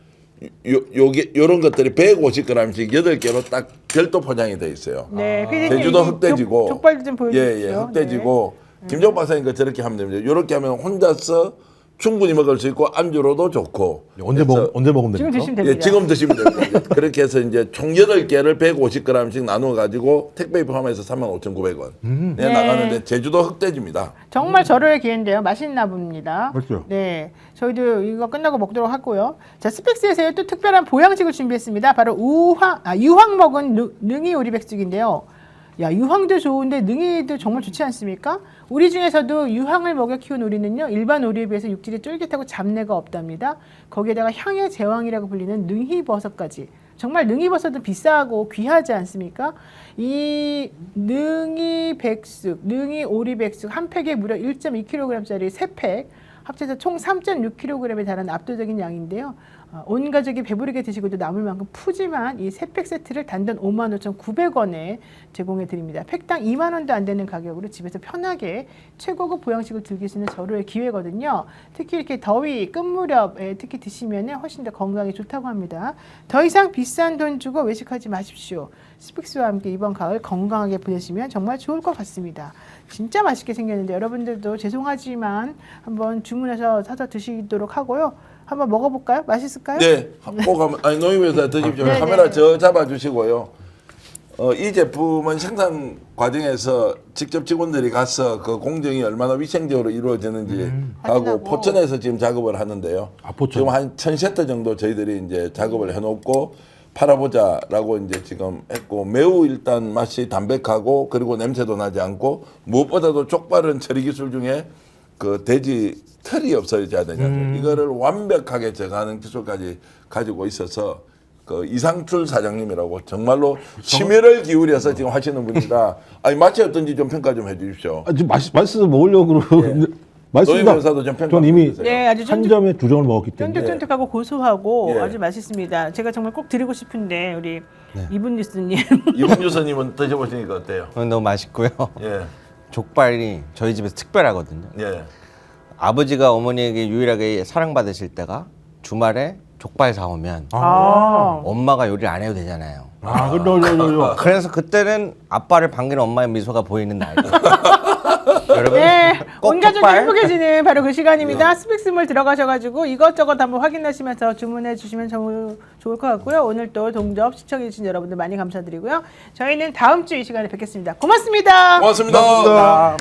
요런 것들이 150g씩 8개로 딱 별도 포장이 돼 있어요. 네, 피디님 제주도 이게 흑돼지고 족발도 좀 보여주시죠. 예, 흑돼지고 김정욱 박사님 거 저렇게 하면 됩니다. 이렇게 하면 혼자서 충분히 먹을 수 있고 안주로도 좋고. 언제 먹으면 지금 됩니까? 드시면 됩니다. 예, 지금 드시면 됩니다. 그렇게 해서 이제 총 8개를 150g씩 나누어 가지고 택배 포함해서 35,900원. 네, 나가는데 제주도 흑돼지입니다. 정말 절호의 기회인데요. 맛있나 봅니다. 맛있죠? 네, 저희도 이거 끝나고 먹도록 하고요. 자, 스펙스에서 또 특별한 보양식을 준비했습니다. 바로 유황 먹은 능이 오리백숙인데요. 야, 유황도 좋은데 능이도 정말 좋지 않습니까? 오리 중에서도 유황을 먹여 키운 오리는요, 일반 오리에 비해서 육질이 쫄깃하고 잡내가 없답니다. 거기에다가 향의 제왕이라고 불리는 능이버섯까지. 정말 능이버섯은 비싸고 귀하지 않습니까? 이 능이백숙, 능이오리백숙 한 팩에 무려 1.2kg짜리 3팩, 합쳐서 총 3.6kg에 달하는 압도적인 양인데요. 온 가족이 배부르게 드시고도 남을 만큼 푸짐한 이 3팩 세트를 단돈 55,900원에 제공해 드립니다. 팩당 2만 원도 안 되는 가격으로 집에서 편하게 최고급 보양식을 즐길 수 있는 절호의 기회거든요. 특히 이렇게 더위 끝 무렵에 특히 드시면 훨씬 더 건강에 좋다고 합니다. 더 이상 비싼 돈 주고 외식하지 마십시오. 스픽스와 함께 이번 가을 건강하게 보내시면 정말 좋을 것 같습니다. 진짜 맛있게 생겼는데 여러분들도 죄송하지만 한번 주문해서 사서 드시도록 하고요. 한번 먹어볼까요? 맛있을까요? 네, 꼭 한번 노임에서 드십시오. 네, 카메라 네. 저 잡아주시고요. 이 제품은 생산 과정에서 직접 직원들이 가서 그 공정이 얼마나 위생적으로 이루어지는지 하고 확인하고. 포천에서 지금 작업을 하는데요. 포천. 지금 한 1,000세트 정도 저희들이 이제 작업을 해놓고 팔아보자라고 이제 지금 했고 매우 일단 맛이 담백하고 그리고 냄새도 나지 않고 무엇보다도 족발은 처리 기술 중에 그 돼지 털이 없어져야 되냐 이거를 완벽하게 제거하는 기술까지 가지고 있어서 그 이상출 사장님이라고 정말로 심혈을 기울여서 지금 하시는 분이라 아니 맛이 어떤지 좀 평가 좀 해주십시오. 아, 지금 맛있어서 먹으려고 그러는데 맛있습니다. 노임회사도 좀 평가 전 이미 해주세요. 네, 아주 한 점에 2점을 먹었기 때문에 쫀득쫀득하고 고소하고 예. 아주 맛있습니다. 제가 정말 꼭 드리고 싶은데 우리 이분 뉴스님 이분 교수님은 드셔보시니까 어때요? 너무 맛있고요. 예, 족발이 저희 집에서 특별하거든요. 예. 아버지가 어머니에게 유일하게 사랑받으실 때가 주말에 족발 사오면 엄마가 요리를 안 해도 되잖아요. 아, 그래요. 그래서 그때는 아빠를 반기는 엄마의 미소가 보이는 날. 여러분 네, 꼭 온 가족이 족발. 행복해지는 바로 그 시간입니다. 스픽스몰 들어가셔가지고 이것저것 한번 확인하시면서 주문해 주시면 좋을 것 같고요. 오늘 또 동접 시청해주신 여러분들 많이 감사드리고요. 저희는 다음 주 이 시간에 뵙겠습니다. 고맙습니다. 고맙습니다. 고맙습니다.